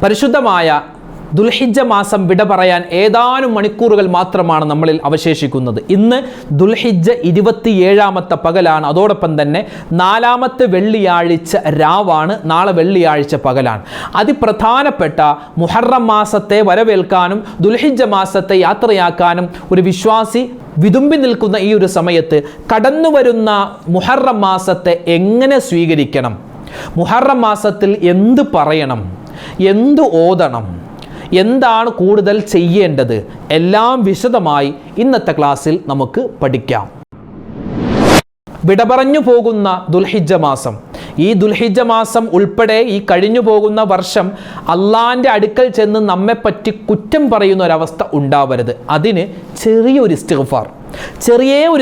പരിശുദ്ധമായ ദുൽഹിജ്ജ മാസം വിട പറയാൻ ഏതാനും മണിക്കൂറുകൾ മാത്രമാണ് നമ്മളിൽ അവശേഷിക്കുന്നത്. ഇന്ന് ദുൽഹിജ്ജ 27ാമത്തെ പകലാണ്. അതോടൊപ്പം തന്നെ 4ാമത്തെ വെള്ളിയാഴ്ച രാവാണ്. നാളെ വെള്ളിയാഴ്ച പകലാണ്. അതിപ്രധാനപ്പെട്ട മുഹറം മാസത്തെ വരവേൽക്കാനും ദുൽഹിജ്ജ മാസത്തെ യാത്രയാക്കാനും ഒരു വിശ്വാസി വിതുമ്പി നിൽക്കുന്ന ഈ ഒരു സമയത്ത് കടന്നു വരുന്ന മുഹറം മാസത്തെ എങ്ങനെ സ്വീകരിക്കണം, മുഹറം മാസത്തിൽ എന്ത് പറയണം, എന്ത് ഓതണം, എന്താണ് കൂടുതൽ ചെയ്യേണ്ടത്, എല്ലാം വിശദമായി ഇന്നത്തെ ക്ലാസ്സിൽ നമുക്ക് പഠിക്കാം. വിട പറഞ്ഞു പോകുന്ന ദുൽഹിജ്ജ മാസം, ഈ ദുൽഹിജ്ജ മാസം ഉൾപ്പെടെ ഈ കഴിഞ്ഞു പോകുന്ന വർഷം അള്ളാൻ്റെ അടുക്കൽ ചെന്ന് നമ്മെപ്പറ്റി കുറ്റം പറയുന്ന ഒരവസ്ഥ ഉണ്ടാവരുത്. അതിന് ചെറിയൊരു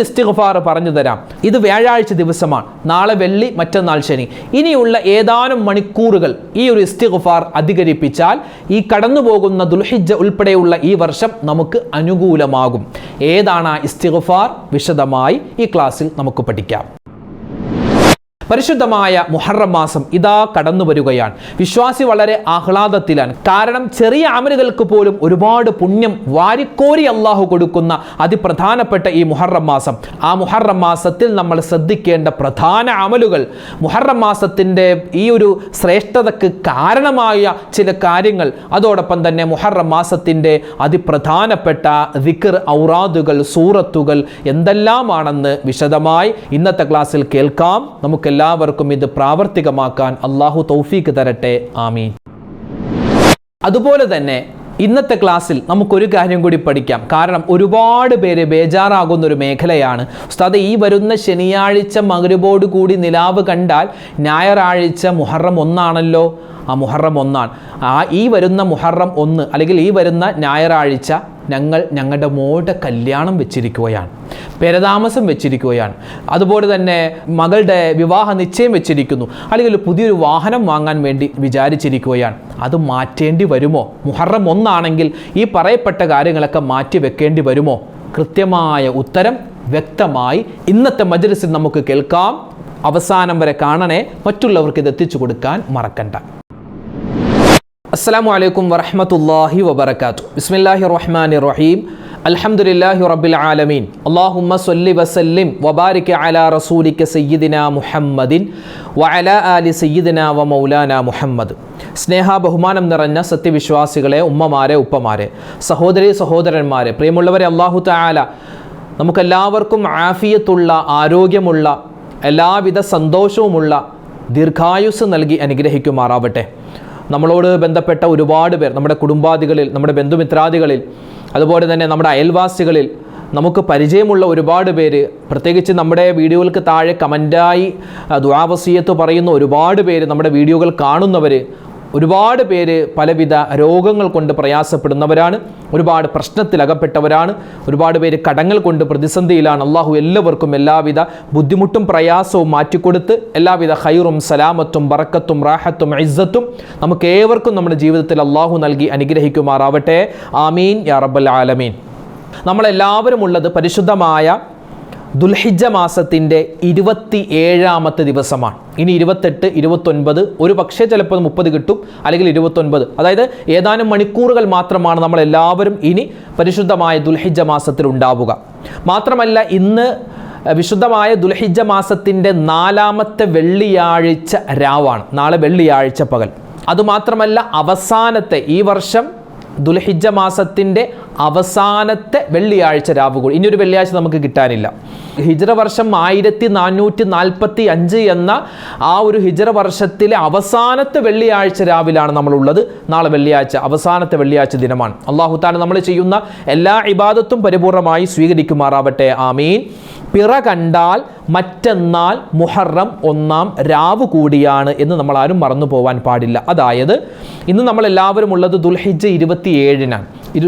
ഇസ്തിഗ്ഫാർ പറഞ്ഞു തരാം. ഇത് വ്യാഴാഴ്ച ദിവസമാണ്. നാളെ വെള്ളി, മറ്റന്നാൾ ശനി. ഇനിയുള്ള ഏതാനും മണിക്കൂറുകൾ ഈ ഒരു ഇസ്തിഗ്ഫാർ അധികരിപ്പിച്ചാൽ ഈ കടന്നു പോകുന്ന ദുൽഹിജ്ജ ഉൾപ്പെടെയുള്ള ഈ വർഷം നമുക്ക് അനുകൂലമാകും. ഏതാണ് ആ ഇസ്തിഗ്ഫാർ? വിശദമായി ഈ ക്ലാസ്സിൽ നമുക്ക് പഠിക്കാം. പരിശുദ്ധമായ മുഹറം മാസം ഇതാ കടന്നു വരികയാണ്. വിശ്വാസി വളരെ ആഹ്ലാദത്തിലാണ്. കാരണം ചെറിയ അമലുകൾക്ക് പോലും ഒരുപാട് പുണ്യം വാരിക്കോരി അള്ളാഹു കൊടുക്കുന്ന അതിപ്രധാനപ്പെട്ട ഈ മുഹറം മാസം, ആ മുഹറം മാസത്തിൽ നമ്മൾ ശ്രദ്ധിക്കേണ്ട പ്രധാന അമലുകൾ, മുഹറം മാസത്തിൻ്റെ ഈ ഒരു ശ്രേഷ്ഠതയ്ക്ക് കാരണമായ ചില കാര്യങ്ങൾ, അതോടൊപ്പം തന്നെ മുഹറം മാസത്തിൻ്റെ അതിപ്രധാനപ്പെട്ട ദിക്ർ, ഔറാദുകൾ, സൂറത്തുകൾ എന്തെല്ലാമാണെന്ന് വിശദമായി ഇന്നത്തെ ക്ലാസ്സിൽ കേൾക്കാം. നമുക്ക് എല്ലാവർക്കും ഇത് പ്രാവർത്തികമാക്കാൻ അള്ളാഹു തൗഫീക്ക് തരട്ടെ. ആമീൻ. അതുപോലെ തന്നെ ഇന്നത്തെ ക്ലാസ്സിൽ നമുക്കൊരു കാര്യം കൂടി പഠിക്കാം. കാരണം ഒരുപാട് പേര് ബേജാറാകുന്ന ഒരു മേഖലയാണ്. ഉസ്താദേ, ഈ വരുന്ന ശനിയാഴ്ച മഗ്‌രിബോട് കൂടി നിലാവ് കണ്ടാൽ ഞായറാഴ്ച മുഹറം 1 ആ മുഹറം 1 ഈ വരുന്ന മുഹറം 1 അല്ലെങ്കിൽ ഈ വരുന്ന ഞായറാഴ്ച ഞങ്ങളുടെ മോളുടെ കല്യാണം വെച്ചിരിക്കുകയാണ്, പേരതാമസം വെച്ചിരിക്കുകയാണ്, അതുപോലെ തന്നെ മകളുടെ വിവാഹ നിശ്ചയം വെച്ചിരിക്കുന്നു, അല്ലെങ്കിൽ പുതിയൊരു വാഹനം വാങ്ങാൻ വേണ്ടി വിചാരിച്ചിരിക്കുകയാണ്. അത് മാറ്റേണ്ടി വരുമോ? മുഹറം 1 ആണെങ്കിൽ ഈ പറയപ്പെട്ട കാര്യങ്ങളൊക്കെ മാറ്റി വെക്കേണ്ടി വരുമോ? കൃത്യമായ ഉത്തരം വ്യക്തമായി ഇന്നത്തെ മജ്‌ലിസിൽ നമുക്ക് കേൾക്കാം. അവസാനം വരെ കാണണേ. മറ്റുള്ളവർക്ക് ഇത് എത്തിച്ചു കൊടുക്കാൻ മറക്കണ്ട. അസ്സലാമു അലൈക്കും വറഹ്മത്തുള്ളാഹി വബറകാതുഹു. ബിസ്മില്ലാഹിർ റഹ്മാനിർ റഹീം. അൽഹംദുലില്ലാഹി റബ്ബിൽ ആലമീൻ. അല്ലാഹുമ്മ സ്വല്ലി വസല്ലിം വബാരിക് അലാ റസൂലിക സയ്യിദിനാ മുഹമ്മദിൻ വഅലാ ആലി സയ്യിദിനാ വമൗലാനാ മുഹമ്മദ്. സ്നേഹ ബഹുമാനം നിറഞ്ഞ സത്യവിശ്വാസികളെ, ഉമ്മമാരെ, ഉപ്പമാരെ, സഹോദരി സഹോദരന്മാരെ, പ്രിയമുള്ളവരെ, അല്ലാഹു തആല നമുക്കെല്ലാവർക്കും ആഫിയത്തുള്ള, ആരോഗ്യമുള്ള, എല്ലാവിധ സന്തോഷവുമുള്ള ദീർഘായുസ് നൽകി അനുഗ്രഹിക്കുമാറാവട്ടെ. നമ്മളോട് ബന്ധപ്പെട്ട ഒരുപാട് പേർ, നമ്മുടെ കുടുംബാദികളിൽ, നമ്മുടെ ബന്ധുമിത്രാദികളിൽ, അതുപോലെ തന്നെ നമ്മുടെ അയൽവാസികളിൽ നമുക്ക് പരിചയമുള്ള ഒരുപാട് പേര്, പ്രത്യേകിച്ച് നമ്മുടെ വീഡിയോകൾക്ക് താഴെ കമൻ്റായി ദുആ വസിയത്ത് പറയുന്ന ഒരുപാട് പേര്, നമ്മുടെ വീഡിയോകൾ കാണുന്നവർ ഒരുപാട് പേര് പലവിധ രോഗങ്ങൾ കൊണ്ട് പ്രയാസപ്പെടുന്നവരാണ്, ഒരുപാട് പ്രശ്നത്തിലകപ്പെട്ടവരാണ്, ഒരുപാട് പേര് കടങ്ങൾ കൊണ്ട് പ്രതിസന്ധിയിലാണ്. അള്ളാഹു എല്ലാവർക്കും എല്ലാവിധ ബുദ്ധിമുട്ടും പ്രയാസവും മാറ്റിക്കൊടുത്ത് എല്ലാവിധ ഖൈറും സലാമത്തും ബറക്കത്തും റാഹത്തും ഇസ്സത്തും നമുക്ക് ഏവർക്കും നമ്മുടെ ജീവിതത്തിൽ അള്ളാഹു നൽകി അനുഗ്രഹിക്കുമാറാവട്ടെ. ആമീൻ യാ റബ്ബൽ ആലമീൻ. നമ്മളെല്ലാവരും ഉള്ളത് പരിശുദ്ധമായ ദുൽഹിജ്ജ മാസത്തിൻ്റെ 27ാമത്തെ ദിവസമാണ്. ഇനി 28, 29, ഒരു പക്ഷേ ചിലപ്പോൾ 30 കിട്ടും, അല്ലെങ്കിൽ 29. അതായത് ഏതാനും മണിക്കൂറുകൾ മാത്രമാണ് നമ്മളെല്ലാവരും ഇനി പരിശുദ്ധമായ ദുൽഹിജ്ജ മാസത്തിൽ ഉണ്ടാവുക. മാത്രമല്ല, ഇന്ന് വിശുദ്ധമായ ദുൽഹിജ്ജ മാസത്തിൻ്റെ 4ാമത്തെ വെള്ളിയാഴ്ച രാവാണ്. നാളെ വെള്ളിയാഴ്ച പകൽ. അതുമാത്രമല്ല, അവസാനത്തെ ഈ വർഷം ദുൽഹിജ്ജ മാസത്തിൻ്റെ അവസാനത്തെ വെള്ളിയാഴ്ച രാവ് കൂടി. ഇനിയൊരു വെള്ളിയാഴ്ച നമുക്ക് കിട്ടാനില്ല. ഹിജ്റ വർഷം 1445 എന്ന ആ ഒരു ഹിജ്റ വർഷത്തിലെ അവസാനത്തെ വെള്ളിയാഴ്ച രാവിലാണ് നമ്മളുള്ളത്. നാളെ വെള്ളിയാഴ്ച, അവസാനത്തെ വെള്ളിയാഴ്ച ദിനമാണ്. അല്ലാഹു തആല നമ്മൾ ചെയ്യുന്ന എല്ലാ ഇബാദത്തും പരിപൂർണമായി സ്വീകരിക്കുമാറാവട്ടെ. ആമീൻ. പിറ കണ്ടാൽ മറ്റന്നാൾ മുഹറം 1 രാവ് കൂടിയാണ് എന്ന് നമ്മൾ ആരും മറന്നു പോകാൻ പാടില്ല. അതായത് ഇന്ന് നമ്മളെല്ലാവരും ഉള്ളത് ദുൽഹിജ്ജ 27-നാണ്.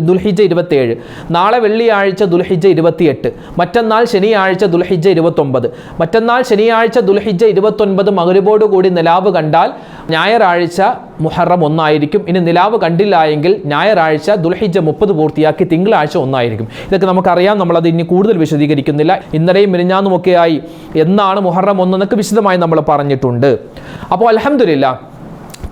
ദുൽഹിജ്ജ 27, നാളെ വെള്ളിയാഴ്ച ദുൽഹിജ്ജ 28, മറ്റന്നാൾ ശനിയാഴ്ച ദുൽഹിജ്ജ 29, മറ്റന്നാൾ ശനിയാഴ്ച ദുൽഹിജ്ജ 29 മഗ്‌രിബോട് കൂടി നിലാവ് കണ്ടാൽ ഞായറാഴ്ച മുഹറം 1 ആയിരിക്കും. ഇനി നിലാവ് കണ്ടില്ല എങ്കിൽ ഞായറാഴ്ച ദുൽഹിജ്ജ 30 പൂർത്തിയാക്കി തിങ്കളാഴ്ച 1 ആയിരിക്കും. ഇതൊക്കെ നമുക്കറിയാം, നമ്മളത് ഇനി കൂടുതൽ വിശദീകരിക്കുന്നില്ല. ഇന്നലെയും മിനിഞ്ഞാന്നുമൊക്കെയായി എന്നാണ് മുഹറം 1 എന്നൊക്കെ വിശദമായി നമ്മൾ പറഞ്ഞിട്ടുണ്ട്. അപ്പോൾ അൽഹംദുലില്ലാഹ്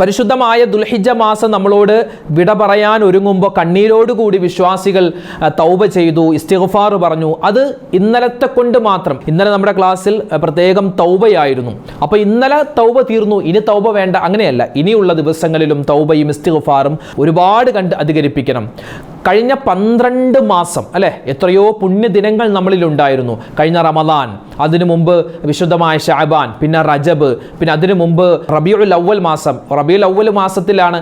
പരിശുദ്ധമായ ദുൽഹിജ്ജ മാസം നമ്മളോട് വിട പറയാൻ ഒരുങ്ങുമ്പോൾ കണ്ണീരോടുകൂടി വിശ്വാസികൾ തൗബ ചെയ്തു, ഇസ്തിഗ്ഫാർ പറഞ്ഞു. അത് ഇന്നലത്തെ കൊണ്ട് മാത്രം. ഇന്നലെ നമ്മുടെ ക്ലാസ്സിൽ പ്രത്യേകം തൗബയായിരുന്നു. അപ്പോൾ ഇന്നലെ തൗബ തീർന്നു, ഇനി തൗബ വേണ്ട, അങ്ങനെയല്ല. ഇനിയുള്ള ദിവസങ്ങളിലും തൗബയും ഇസ്തിഗ്ഫാറും ഒരുപാട് കണ്ട് അധികരിപ്പിക്കണം. കഴിഞ്ഞ 12 മാസം അല്ലേ, എത്രയോ പുണ്യദിനങ്ങൾ നമ്മളിലുണ്ടായിരുന്നു. കഴിഞ്ഞ റമദാൻ, അതിനു മുമ്പ് വിശുദ്ധമായ ശഅബാൻ, പിന്നെ റജബ്, പിന്നെ അതിനു മുമ്പ് റബീഉൽ അവ്വൽ മാസം. റബീഉൽ അവ്വൽ മാസത്തിലാണ്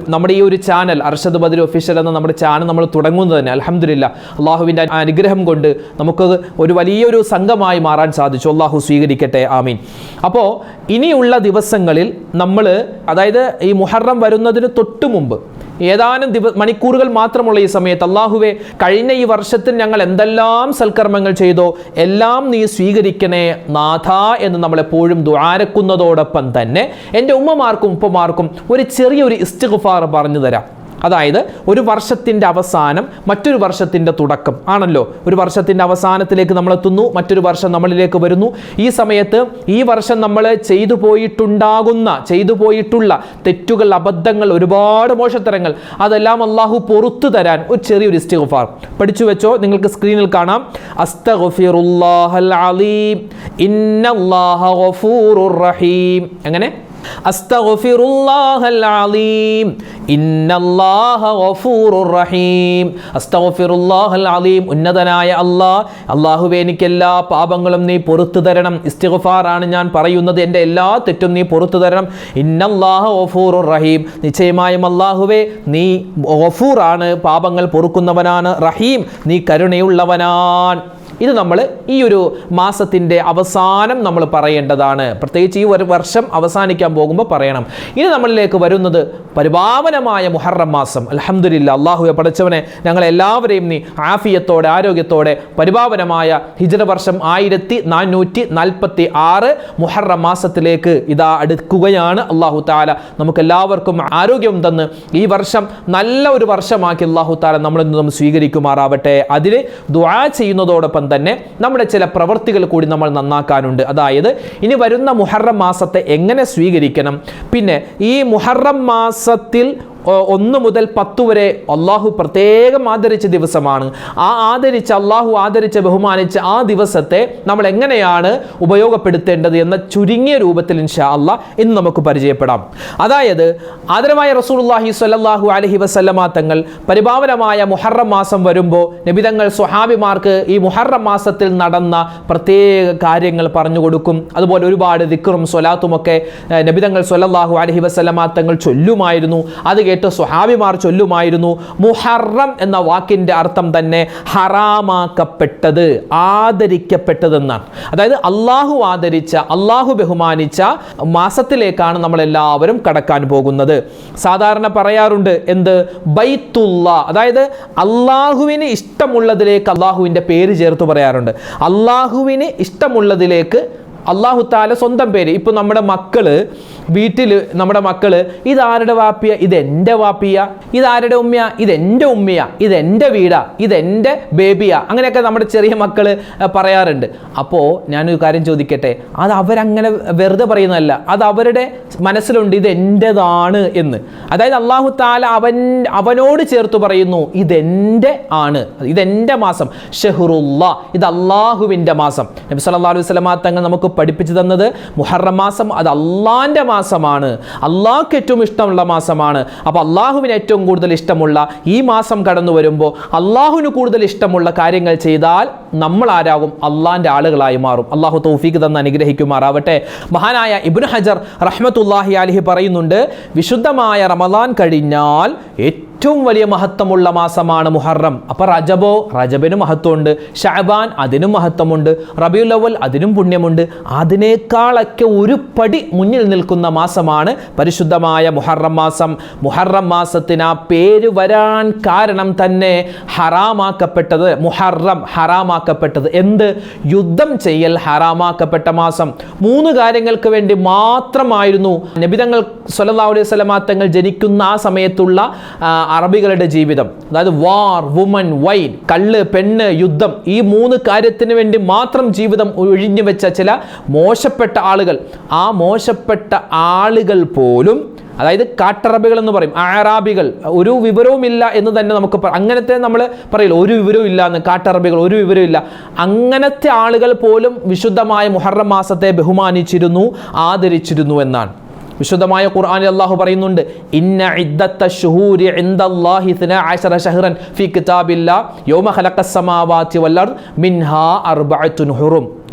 നമ്മുടെ ഈ ഒരു ചാനൽ അർഷദ് ബദർ ഒഫീഷ്യൽ എന്ന നമ്മുടെ ചാനൽ നമ്മൾ തുടങ്ങുന്നത് തന്നെ. അൽഹംദുലില്ലാ, അള്ളാഹുവിൻ്റെ അനുഗ്രഹം കൊണ്ട് നമുക്ക് ഒരു വലിയൊരു സംഘമായി മാറാൻ സാധിച്ചു. അള്ളാഹു സ്വീകരിക്കട്ടെ, ആമീൻ. അപ്പോൾ ഇനിയുള്ള ദിവസങ്ങളിൽ നമ്മൾ, അതായത് ഈ മുഹറം വരുന്നതിന് തൊട്ടു മുമ്പ് ഏതാനും മണിക്കൂറുകൾ മാത്രമുള്ള ഈ സമയത്ത്, അള്ളാഹുവേ, കഴിഞ്ഞ ഈ വർഷത്തിൽ ഞങ്ങൾ എന്തെല്ലാം സൽക്കർമ്മങ്ങൾ ചെയ്തോ എല്ലാം നീ സ്വീകരിക്കണേ നാഥ എന്ന് നമ്മളെപ്പോഴും ദുആരക്കുന്നതോടൊപ്പം തന്നെ എൻ്റെ ഉമ്മമാർക്കും ഉപ്പമാർക്കും ഒരു ചെറിയൊരു ഇസ്തിഗ്ഫാർ പറഞ്ഞു തരാം. അതായത് ഒരു വർഷത്തിൻ്റെ അവസാനം മറ്റൊരു വർഷത്തിൻ്റെ തുടക്കം ആണല്ലോ. ഒരു വർഷത്തിൻ്റെ അവസാനത്തിലേക്ക് നമ്മൾ എത്തുന്നു, മറ്റൊരു വർഷം നമ്മളിലേക്ക് വരുന്നു. ഈ സമയത്ത് ഈ വർഷം നമ്മൾ ചെയ്തു പോയിട്ടുള്ള തെറ്റുകൾ, അബദ്ധങ്ങൾ, ഒരുപാട് മോശത്തരങ്ങൾ, അതെല്ലാം അള്ളാഹു പൊറുത്തു തരാൻ ഒരു ചെറിയൊരു ഇസ്തിഗ്ഫാർ പഠിച്ചു വെച്ചോ. നിങ്ങൾക്ക് സ്ക്രീനിൽ കാണാം. അസ്തഗ്ഫിറുല്ലാഹൽ അലീം ഇന്നല്ലാഹ ഗഫൂറുർ റഹീം. എങ്ങനെ? അസ്തഗ്ഫിറുല്ലാഹൽ അലീം ഇന്നല്ലാഹ ഗഫൂറുർ റഹീം. അസ്തഗ്ഫിറുല്ലാഹൽ അലീം, ഉന്നതനായ അല്ലാഹുവേ, എനിക്ക് എല്ലാ പാപങ്ങളും നീ പൊറുത്തു തരണം. ഇസ്തിഗ്ഫാറാണ് ഞാൻ പറയുന്നത്, എൻ്റെ എല്ലാ തെറ്റും നീ പൊറുത്തു തരണം. ഇന്നല്ലാഹ ഗഫൂറുർ റഹീം, നിശ്ചയമായും അല്ലാഹുവേ, നീ ഗഫൂറാണ്, പാപങ്ങൾ പൊറുക്കുന്നവനാണ്, റഹീം, നീ കരുണയുള്ളവനാണ്. ഇത് നമ്മൾ ഈ ഒരു മാസത്തിൻ്റെ അവസാനം നമ്മൾ പറയേണ്ടതാണ്. പ്രത്യേകിച്ച് ഈ ഒരു വർഷം അവസാനിക്കാൻ പോകുമ്പോൾ പറയണം. ഇനി നമ്മളിലേക്ക് വരുന്നത് പരിപാവനമായ മുഹറം മാസം. അൽഹംദുലില്ലാ, അല്ലാഹുവേ പടച്ചവനെ, ഞങ്ങളെല്ലാവരെയും നീ ആഫിയത്തോടെ, ആരോഗ്യത്തോടെ പരിപാവനമായ ഹിജ്റ വർഷം 1446 മുഹറം മാസത്തിലേക്ക് ഇതാ അടുക്കുകയാണ്. അല്ലാഹു തആല നമുക്കെല്ലാവർക്കും ആരോഗ്യം തന്ന് ഈ വർഷം നല്ല ഒരു വർഷമാക്കി അല്ലാഹു തആല നമ്മളിൽ നിന്നും സ്വീകരിക്കുമാറാവട്ടെ. അതിന് ദുആ ചെയ്യുന്നതോടൊപ്പം തന്നെ നമ്മുടെ ചില പ്രവൃത്തികൾ കൂടി നമ്മൾ നന്നാക്കാനുണ്ട്. അതായത് ഇനി വരുന്ന മുഹറം മാസത്തെ എങ്ങനെ സ്വീകരിക്കണം, പിന്നെ ഈ മുഹറം മാസത്തിൽ 1 മുതൽ 10 വരെ അള്ളാഹു പ്രത്യേകം ആദരിച്ച ദിവസമാണ്. അള്ളാഹു ആദരിച്ച, ബഹുമാനിച്ച ആ ദിവസത്തെ നമ്മൾ എങ്ങനെയാണ് ഉപയോഗപ്പെടുത്തേണ്ടത് എന്ന ചുരുങ്ങിയ രൂപത്തിൽ ഇൻഷാ അല്ലാഹ് ഇന്ന് നമുക്ക് പരിചയപ്പെടാം. അതായത് ആദരവായ റസൂലുള്ളാഹി സ്വല്ലല്ലാഹു അലൈഹി വസല്ലമ തങ്ങൾ പരിപാവനമായ മുഹറം മാസം വരുമ്പോൾ നബിതങ്ങൾ സ്വഹാബിമാർക്ക് ഈ മുഹറം മാസത്തിൽ നടന്ന പ്രത്യേക കാര്യങ്ങൾ പറഞ്ഞു കൊടുക്കും. അതുപോലെ ഒരുപാട് ദിക്റും സ്വലാത്തും ഒക്കെ നബിതങ്ങൾ സ്വല്ലല്ലാഹു അലൈഹി വസല്ലമ തങ്ങൾ ചൊല്ലുമായിരുന്നു. അത് കേട്ട് സ്വഹാബിമാർ ചൊല്ലുമായിരുന്നു. മുഹറം എന്ന വാക്കിന്റെ അർത്ഥം തന്നെ ഹറാമാക്കപ്പെട്ടത്, ആദരിക്കപ്പെട്ടതെന്നാണ്. അതായത് അള്ളാഹു ആദരിച്ച, അള്ളാഹു ബഹുമാനിച്ച മാസത്തിലേക്കാണ് നമ്മളെല്ലാവരും കടക്കാൻ പോകുന്നത്. സാധാരണ പറയാറുണ്ട് എന്ത്? ബൈത്തുല്ലാ, അതായത് അള്ളാഹുവിന് ഇഷ്ടമുള്ളതിലേക്ക് അള്ളാഹുവിൻ്റെ പേര് ചേർത്ത് പറയാറുണ്ട്. അള്ളാഹുവിന് ഇഷ്ടമുള്ളതിലേക്ക് അള്ളാഹു താല സ്വന്തം പേര്. ഇപ്പോൾ നമ്മുടെ വീട്ടിൽ നമ്മുടെ മക്കള് ഇതാരുടെ വാപ്പിയ, ഇതെൻ്റെ വാപ്പിയ, ഇതാരുടെ ഉമ്മയ, ഇതെൻ്റെ ഉമ്മയ, ഇതെൻ്റെ വീടാ, ഇതെൻ്റെ ബേബിയാ, അങ്ങനെയൊക്കെ നമ്മുടെ ചെറിയ മക്കള് പറയാറുണ്ട്. അപ്പോൾ ഞാനൊരു കാര്യം ചോദിക്കട്ടെ, അത് അവരങ്ങനെ വെറുതെ പറയുന്നതല്ല, അത് അവരുടെ മനസ്സിലുണ്ട് ഇത് എൻ്റെതാണ് എന്ന്. അതായത് അള്ളാഹു താല അവനോട് ചേർത്ത് പറയുന്നു ഇതെൻ്റെ ആണ്, ഇതെൻ്റെ മാസം, ഷഹ്റുല്ലാ, ഇത് അള്ളാഹുവിൻ്റെ മാസം. നബി സല്ലല്ലാഹു അലൈഹി വസല്ലം തങ്ങൾ നമുക്ക് പഠിപ്പിച്ചു തന്നത് മുഹറം മാസം അത് അള്ളാന്റെ മാസമാണ്, അള്ളാഹ്ക്ക് ഏറ്റവും ഇഷ്ടമുള്ള മാസമാണ്. അപ്പോൾ അള്ളാഹുവിന് ഏറ്റവും കൂടുതൽ ഇഷ്ടമുള്ള ഈ മാസം കടന്നു വരുമ്പോൾ അള്ളാഹുവിന് കൂടുതൽ ഇഷ്ടമുള്ള കാര്യങ്ങൾ ചെയ്താൽ നമ്മൾ ആരാകും? അള്ളാന്റെ ആളുകളായി മാറും. അള്ളാഹു തൗഫീഖ് തന്ന് അനുഗ്രഹിക്കുമാറാവട്ടെ. മഹാനായ ഇബ്നു ഹജർ റഹ്മത്തുള്ളാഹി അലൈഹി പറയുന്നുണ്ട്, വിശുദ്ധമായ റമദാൻ കഴിഞ്ഞാൽ ഏറ്റവും വലിയ മഹത്വമുള്ള മാസമാണ് മുഹറം. അപ്പോൾ റജബിന് മഹത്വമുണ്ട്, ശഅബാൻ അതിനും മഹത്വമുണ്ട്, റബീഉൽ അവ്വൽ അതിനും പുണ്യമുണ്ട്. അതിനേക്കാളൊക്കെ ഒരു പടി മുന്നിൽ നിൽക്കുന്ന മാസമാണ് പരിശുദ്ധമായ മുഹറം മാസം. മുഹറം മാസത്തിന് ആ പേര് വരാൻ കാരണം തന്നെ ഹറാമാക്കപ്പെട്ടത്, മുഹറം ഹറാമാക്കപ്പെട്ടത്. എന്ത്? യുദ്ധം ചെയ്യൽ ഹറാമാക്കപ്പെട്ട മാസം. 3 കാര്യങ്ങൾക്ക് വേണ്ടി മാത്രമായിരുന്നു നബിതങ്ങൾ സ്വല്ലല്ലാഹു അലൈഹി വസല്ലം തങ്ങൾ ജനിക്കുന്ന ആ സമയത്തുള്ള അറബികളുടെ ജീവിതം. അതായത് വാർ, വുമൻ, വൈൻ, കള്ള്, പെണ്ണ്, യുദ്ധം, ഈ 3 കാര്യത്തിന് വേണ്ടി മാത്രം ജീവിതം ഒഴിഞ്ഞു വെച്ച ചില മോശപ്പെട്ട ആളുകൾ, ആ മോശപ്പെട്ട ആളുകൾ പോലും അതായത് കാട്ടറബികൾ എന്ന് പറയും, അറാബികൾ, ഒരു വിവരവുമില്ല എന്ന് തന്നെ നമുക്ക് അങ്ങനത്തെ നമ്മൾ പറയില്ല, ഒരു വിവരവും ഇല്ല എന്ന്, കാട്ടറബികൾ, ഒരു വിവരവും ഇല്ല, അങ്ങനത്തെ ആളുകൾ പോലും വിശുദ്ധമായ മുഹറം മാസത്തെ ബഹുമാനിച്ചിരുന്നു, ആദരിച്ചിരുന്നു എന്നാണ്. വിശുദ്ധമായ ഖുർആനിൽ അല്ലാഹു പറയുന്നുണ്ട്, ഇന്ന ഇദ്ദത്തശ് ശുഹൂരി ഇൻദല്ലാഹി 12 ശഹ്റൻ ഫീ കിതാബില്ലാഹ് യൗമ ഖലഖസ് സമാവാതി വൽ അർദ് മിൻഹാ അർബഅത്തുൻ ഹുറും.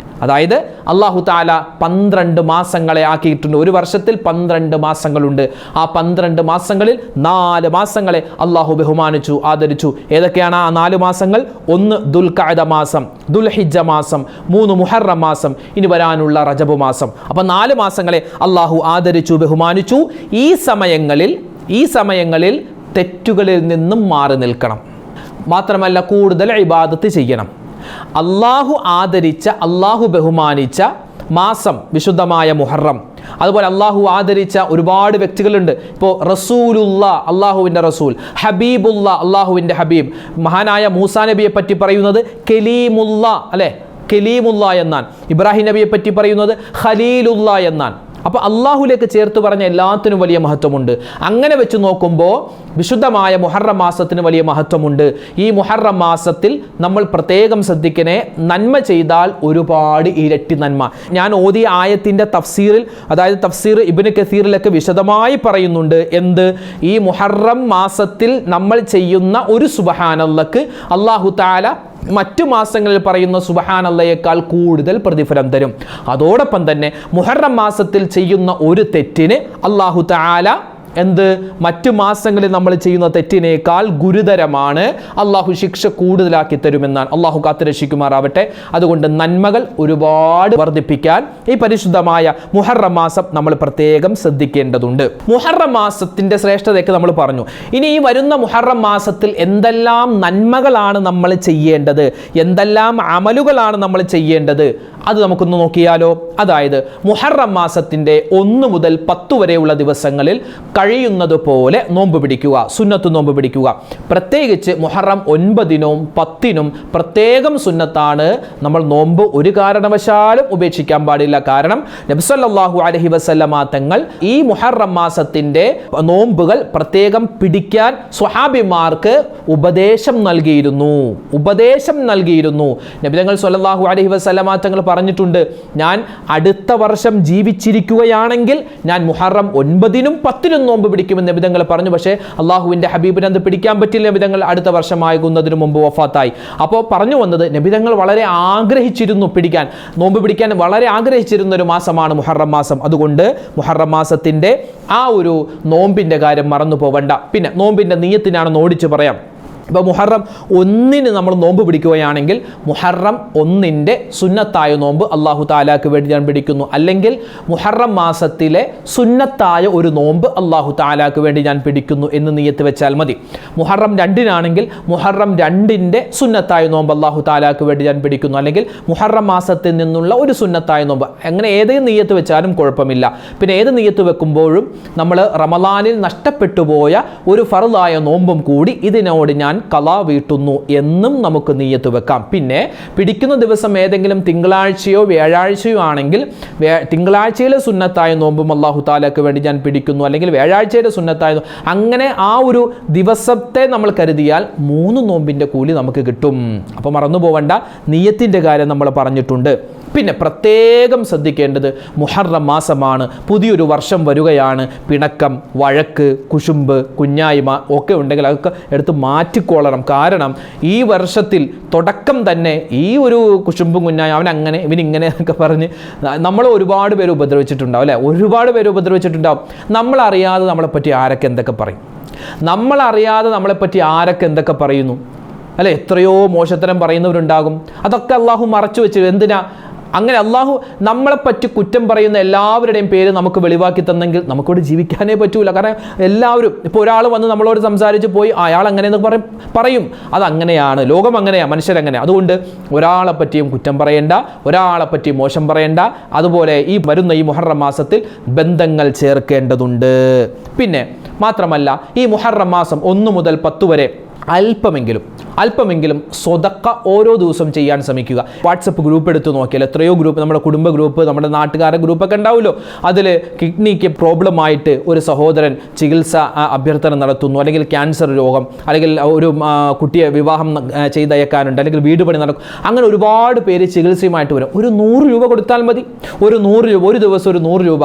അതായത് അല്ലാഹു തആല 12 മാസങ്ങളെ ആക്കിയിട്ടുണ്ട്. ഒരു വർഷത്തിൽ 12 മാസങ്ങളുണ്ട്. ആ 12 മാസങ്ങളിൽ 4 മാസങ്ങളെ അല്ലാഹു ബഹുമാനിച്ചു, ആദരിച്ചു. ഏതൊക്കെയാണ് ആ 4 മാസങ്ങൾ? 1 ദുൽഖഅദ മാസം, ദുൽഹിജ്ജ മാസം, 3 മുഹറം മാസം, ഇനി വരാനുള്ള റജബ് മാസം. അപ്പോൾ 4 മാസങ്ങളെ അല്ലാഹു ആദരിച്ചു, ബഹുമാനിച്ചു. ഈ സമയങ്ങളിൽ തെറ്റുകളിൽ നിന്നും മാറി നിൽക്കണം. മാത്രമല്ല കൂടുതൽ ഇബാദത്ത് ചെയ്യണം. അള്ളാഹു ആദരിച്ച, അള്ളാഹു ബഹുമാനിച്ച മാസം വിശുദ്ധമായ മുഹറം. അതുപോലെ അള്ളാഹു ആദരിച്ച ഒരുപാട് വ്യക്തികളുണ്ട്. ഇപ്പോൾ റസൂലുള്ള, അള്ളാഹുവിൻ്റെ റസൂൽ, ഹബീബുള്ള, അള്ളാഹുവിൻ്റെ ഹബീബ്. മഹാനായ മൂസാ നബിയെ പറ്റി പറയുന്നത് കലീമുള്ള, അല്ലേ, കലീമുള്ള എന്നാണ്. ഇബ്രാഹിം നബിയെ പറ്റി പറയുന്നത് ഖലീലുള്ള എന്നാണ്. അപ്പോൾ അള്ളാഹുലേക്ക് ചേർത്ത് പറഞ്ഞ എല്ലാത്തിനും വലിയ മഹത്വമുണ്ട്. അങ്ങനെ വെച്ച് നോക്കുമ്പോൾ വിശുദ്ധമായ മുഹറം മാസത്തിന് വലിയ മഹത്വമുണ്ട്. ഈ മുഹറം മാസത്തിൽ നമ്മൾ പ്രത്യേകം ശ്രദ്ധിക്കണേ, നന്മ ചെയ്താൽ ഒരുപാട് ഇരട്ടി നന്മ. ഞാൻ ഓതിയ ആയത്തിൻ്റെ തഫ്സീറിൽ, അതായത് തഫ്സീർ ഇബ്നു കസീറിലൊക്കെ വിശദമായി പറയുന്നുണ്ട്. എന്ത്? ഈ മുഹറം മാസത്തിൽ നമ്മൾ ചെയ്യുന്ന ഒരു സുബ്ഹാനല്ലാഹ്ക്ക് അല്ലാഹു തആല മറ്റു മാസങ്ങളിൽ പറയുന്ന സുബ്ഹാനല്ലാഹയേക്കാൾ കൂടുതൽ പ്രതിഫലം തരും. അതോടൊപ്പം തന്നെ മുഹറം മാസത്തിൽ ചെയ്യുന്ന ഒരു തെറ്റിന് അല്ലാഹു തആല മറ്റു മാസങ്ങളിൽ നമ്മൾ ചെയ്യുന്ന തെറ്റിനേക്കാൾ ഗുരുതരമാണ്, അള്ളാഹു ശിക്ഷ കൂടുതലാക്കി തരുമെന്നാണ്. അള്ളാഹു കാത്തുരക്ഷിക്കുമാറാവട്ടെ. അതുകൊണ്ട് നന്മകൾ ഒരുപാട് വർദ്ധിപ്പിക്കാൻ ഈ പരിശുദ്ധമായ മുഹറം മാസം നമ്മൾ പ്രത്യേകം ശ്രദ്ധിക്കേണ്ടതുണ്ട്. മുഹറം മാസത്തിന്റെ ശ്രേഷ്ഠതയൊക്കെ നമ്മൾ പറഞ്ഞു. ഇനി ഈ വരുന്ന മുഹറം മാസത്തിൽ എന്തെല്ലാം നന്മകളാണ് നമ്മൾ ചെയ്യേണ്ടത്, എന്തെല്ലാം അമലുകളാണ് നമ്മൾ ചെയ്യേണ്ടത്, അത് നമുക്കൊന്ന് നോക്കിയാലോ. അതായത് മുഹറം മാസത്തിന്റെ 1 മുതൽ 10 വരെയുള്ള ദിവസങ്ങളിൽ കഴിയുന്നത് പോലെ നോമ്പ് പിടിക്കുക, സുന്നത്ത് നോമ്പ് പിടിക്കുക. പ്രത്യേകിച്ച് മുഹറം 9-നും 10-നും പ്രത്യേകം സുന്നത്താണ്. നമ്മൾ നോമ്പ് ഒരു കാരണവശാലും ഉപേക്ഷിക്കാൻ പാടില്ല. കാരണം നബി സല്ലല്ലാഹു അലൈഹി വസല്ലമ തങ്ങൾ ഈ മുഹറം മാസത്തിന്റെ നോമ്പുകൾ പ്രത്യേകം പിടിക്കാൻ സ്വഹാബിമാർക്ക് ഉപദേശം നൽകിയിരുന്നു. നബി തങ്ങൾ സല്ലല്ലാഹു അലൈഹി വസല്ലമ തങ്ങൾ പറഞ്ഞിട്ടുണ്ട്, ഞാൻ അടുത്ത വർഷം ജീവിച്ചിരിക്കുകയാണെങ്കിൽ ഞാൻ മുഹറം 9-നും 10-നും നോമ്പ് പിടിക്കുമെന്ന് നബി തങ്ങൾ പറഞ്ഞു. പക്ഷേ അള്ളാഹുവിൻ്റെ ഹബീബിന് അത് പിടിക്കാൻ പറ്റില്ല. നബി തങ്ങൾ അടുത്ത വർഷമാകുന്നതിന് മുമ്പ് വഫാത്തായി. അപ്പോൾ പറഞ്ഞു വന്നത്, നബി തങ്ങൾ വളരെ ആഗ്രഹിച്ചിരുന്നു പിടിക്കാൻ, നോമ്പ് പിടിക്കാൻ വളരെ ആഗ്രഹിച്ചിരുന്ന ഒരു മാസമാണ് മുഹറം മാസം. അതുകൊണ്ട് മുഹറം മാസത്തിൻ്റെ ആ ഒരു നോമ്പിൻ്റെ കാര്യം മറന്നു പോവണ്ട. പിന്നെ നോമ്പിൻ്റെ നിയ്യത്തിനാണെന്ന് ഓടിച്ച് പറയാം. ഇപ്പോൾ മുഹറം 1-ന് നമ്മൾ നോമ്പ് പിടിക്കുകയാണെങ്കിൽ മുഹറം 1-ന്റെ സുന്നത്തായ നോമ്പ് അല്ലാഹു തആലാക്ക് വേണ്ടി ഞാൻ പിടിക്കുന്നു. അല്ലെങ്കിൽ മുഹറം മാസത്തിലെ സുന്നത്തായ ഒരു നോമ്പ് അല്ലാഹു തആലാക്ക് വേണ്ടി ഞാൻ പിടിക്കുന്നു എന്ന് നിയ്യത്ത് വെച്ചാൽ മതി. മുഹറം 2-നാണെങ്കിൽ മുഹറം 2-ന്റെ സുന്നത്തായ നോമ്പ് അല്ലാഹു തആലാക്ക് വേണ്ടി ഞാൻ പിടിക്കുന്നു. അല്ലെങ്കിൽ മുഹറം മാസത്തിൽ നിന്നുള്ള ഒരു സുന്നത്തായ നോമ്പ്. അങ്ങനെ ഏത് നിയ്യത്ത് വെച്ചാലും കുഴപ്പമില്ല. പിന്നെ ഏത് നിയ്യത്ത് വെക്കുമ്പോഴും നമ്മൾ റമളാനിൽ നഷ്ടപ്പെട്ടു പോയ ഒരു ഫർളായ നോമ്പും കൂടി ഇതിനോട് ഞാൻ ഖളാ വീട്ടുന്നു എന്നും നമുക്ക് നിയ്യത്ത് വെക്കാം. പിന്നെ പിടിക്കുന്ന ദിവസം ഏതെങ്കിലും തിങ്കളാഴ്ചയോ വ്യാഴാഴ്ചയോ ആണെങ്കിൽ തിങ്കളാഴ്ചയിലെ സുന്നത്തായ നോമ്പും അല്ലാഹു തആലക്ക് വേണ്ടി ഞാൻ പിടിക്കുന്നു, അല്ലെങ്കിൽ വ്യാഴാഴ്ചയുടെ സുന്നത്തായ, അങ്ങനെ ആ ഒരു ദിവസത്തെ നമ്മൾ കരുതിയാൽ 3 നോമ്പിൻ്റെ കൂലി നമുക്ക് കിട്ടും. അപ്പോൾ മറന്നു പോവണ്ട, നിയ്യത്തിൻ്റെ കാര്യം നമ്മൾ പറഞ്ഞിട്ടുണ്ട്. പിന്നെ പ്രത്യേകം ശ്രദ്ധിക്കേണ്ടത് മുഹറം മാസമാണ്, പുതിയൊരു വർഷം വരികയാണ്. പിണക്കം, വഴക്ക്, കുശുമ്പ്, കുഞ്ഞായ്മ ഒക്കെ ഉണ്ടെങ്കിൽ അതൊക്കെ എടുത്ത് മാറ്റിക്കൊള്ളണം. കാരണം ഈ വർഷത്തിൽ തുടക്കം തന്നെ ഈ ഒരു കുശുമ്പും കുഞ്ഞായ അവനങ്ങനെ ഇവനിങ്ങനെ എന്നൊക്കെ പറഞ്ഞ് നമ്മൾ ഒരുപാട് പേര് ഉപദ്രവിച്ചിട്ടുണ്ടാവും, അല്ലേ? ഒരുപാട് പേര് ഉപദ്രവിച്ചിട്ടുണ്ടാവും. നമ്മളറിയാതെ നമ്മളെപ്പറ്റി ആരൊക്കെ എന്തൊക്കെ പറയും, നമ്മളറിയാതെ നമ്മളെപ്പറ്റി ആരൊക്കെ എന്തൊക്കെ പറയുന്നു, അല്ലെ? എത്രയോ മോശത്തരം പറയുന്നവരുണ്ടാകും. അതൊക്കെ അള്ളാഹു മറച്ചു വെച്ചു. എന്തിനാ? അങ്ങനെ അള്ളാഹു നമ്മളെപ്പറ്റി കുറ്റം പറയുന്ന എല്ലാവരുടെയും പേര് നമുക്ക് വെളിവാക്കി തന്നെങ്കിൽ നമുക്കോട് ജീവിക്കാനേ പറ്റൂല. കാരണം എല്ലാവരും, ഇപ്പോൾ ഒരാൾ വന്ന് നമ്മളോട് സംസാരിച്ച് പോയി അയാൾ അങ്ങനെയെന്ന് പറയും. അതങ്ങനെയാണ്, ലോകം അങ്ങനെയാണ്, മനുഷ്യരങ്ങനെ. അതുകൊണ്ട് ഒരാളെ പറ്റിയും കുറ്റം പറയേണ്ട, ഒരാളെ പറ്റിയും മോശം പറയേണ്ട. അതുപോലെ ഈ വരുന്ന ഈ മുഹറം മാസത്തിൽ ബന്ധങ്ങൾ ചേർക്കേണ്ടതുണ്ട്. പിന്നെ മാത്രമല്ല ഈ മുഹറം മാസം 1 മുതൽ 10 വരെ അല്പമെങ്കിലും സ്വതക്ക ഓരോ ദിവസം ചെയ്യാൻ ശ്രമിക്കുക. വാട്സപ്പ് ഗ്രൂപ്പ് എടുത്ത് നോക്കിയാൽ എത്രയോ ഗ്രൂപ്പ്, നമ്മുടെ കുടുംബ ഗ്രൂപ്പ്, നമ്മുടെ നാട്ടുകാരുടെ ഗ്രൂപ്പൊക്കെ ഉണ്ടാവുമല്ലോ. അതിൽ കിഡ്നിക്ക് പ്രോബ്ലം ആയിട്ട് ഒരു സഹോദരൻ ചികിത്സ അഭ്യർത്ഥന നടത്തുന്നു, അല്ലെങ്കിൽ ക്യാൻസർ രോഗം, അല്ലെങ്കിൽ ഒരു കുട്ടിയെ വിവാഹം ചെയ്തയക്കാനുണ്ട്, അല്ലെങ്കിൽ വീട് പണി നടക്കും. അങ്ങനെ ഒരുപാട് പേര് ചികിത്സയുമായിട്ട് വരും. ഒരു 100 രൂപ കൊടുത്താൽ മതി. ഒരു 100 രൂപ, ഒരു ദിവസം ഒരു 100 രൂപ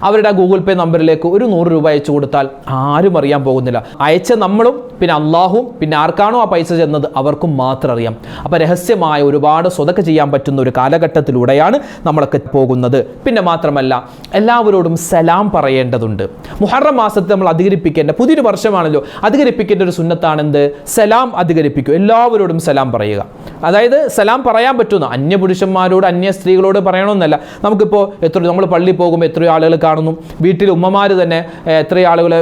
അവരുടെ ഗൂഗിൾ പേ നമ്പറിലേക്ക് ഒരു 100 രൂപ അയച്ചു കൊടുത്താൽ ആരും അറിയാൻ പോകുന്നില്ല. അയച്ച നമ്മളും പിന്നെ അള്ളാഹും പിന്നെ ആർക്കാണോ ആ പൈസ ചെന്നത് അവർക്കും മാത്രം അറിയാം. അപ്പോൾ രഹസ്യമായ ഒരുപാട് സ്വതക്ക ചെയ്യാൻ പറ്റുന്ന ഒരു കാലഘട്ടത്തിലൂടെയാണ് നമ്മളൊക്കെ പോകുന്നത്. പിന്നെ മാത്രമല്ല, എല്ലാവരോടും സലാം പറയേണ്ടതുണ്ട്. മുഹറം മാസത്തെ നമ്മൾ അധികരിപ്പിക്കേണ്ട, പുതിയൊരു വർഷമാണല്ലോ, അധികരിപ്പിക്കേണ്ട ഒരു സുന്നത്താണെന്ത്? സലാം അധികരിപ്പിക്കും. എല്ലാവരോടും സലാം പറയുക. അതായത് സലാം പറയാൻ പറ്റുന്ന അന്യപുരുഷന്മാരോട്, അന്യ സ്ത്രീകളോട് പറയണമെന്നല്ല. നമുക്കിപ്പോൾ നമ്മൾ പള്ളിയിൽ പോകുമ്പോൾ എത്രയോ ആളുകൾ കാണുന്നു. വീട്ടിൽ ഉമ്മമാർ തന്നെ എത്രയോ ആളുകൾ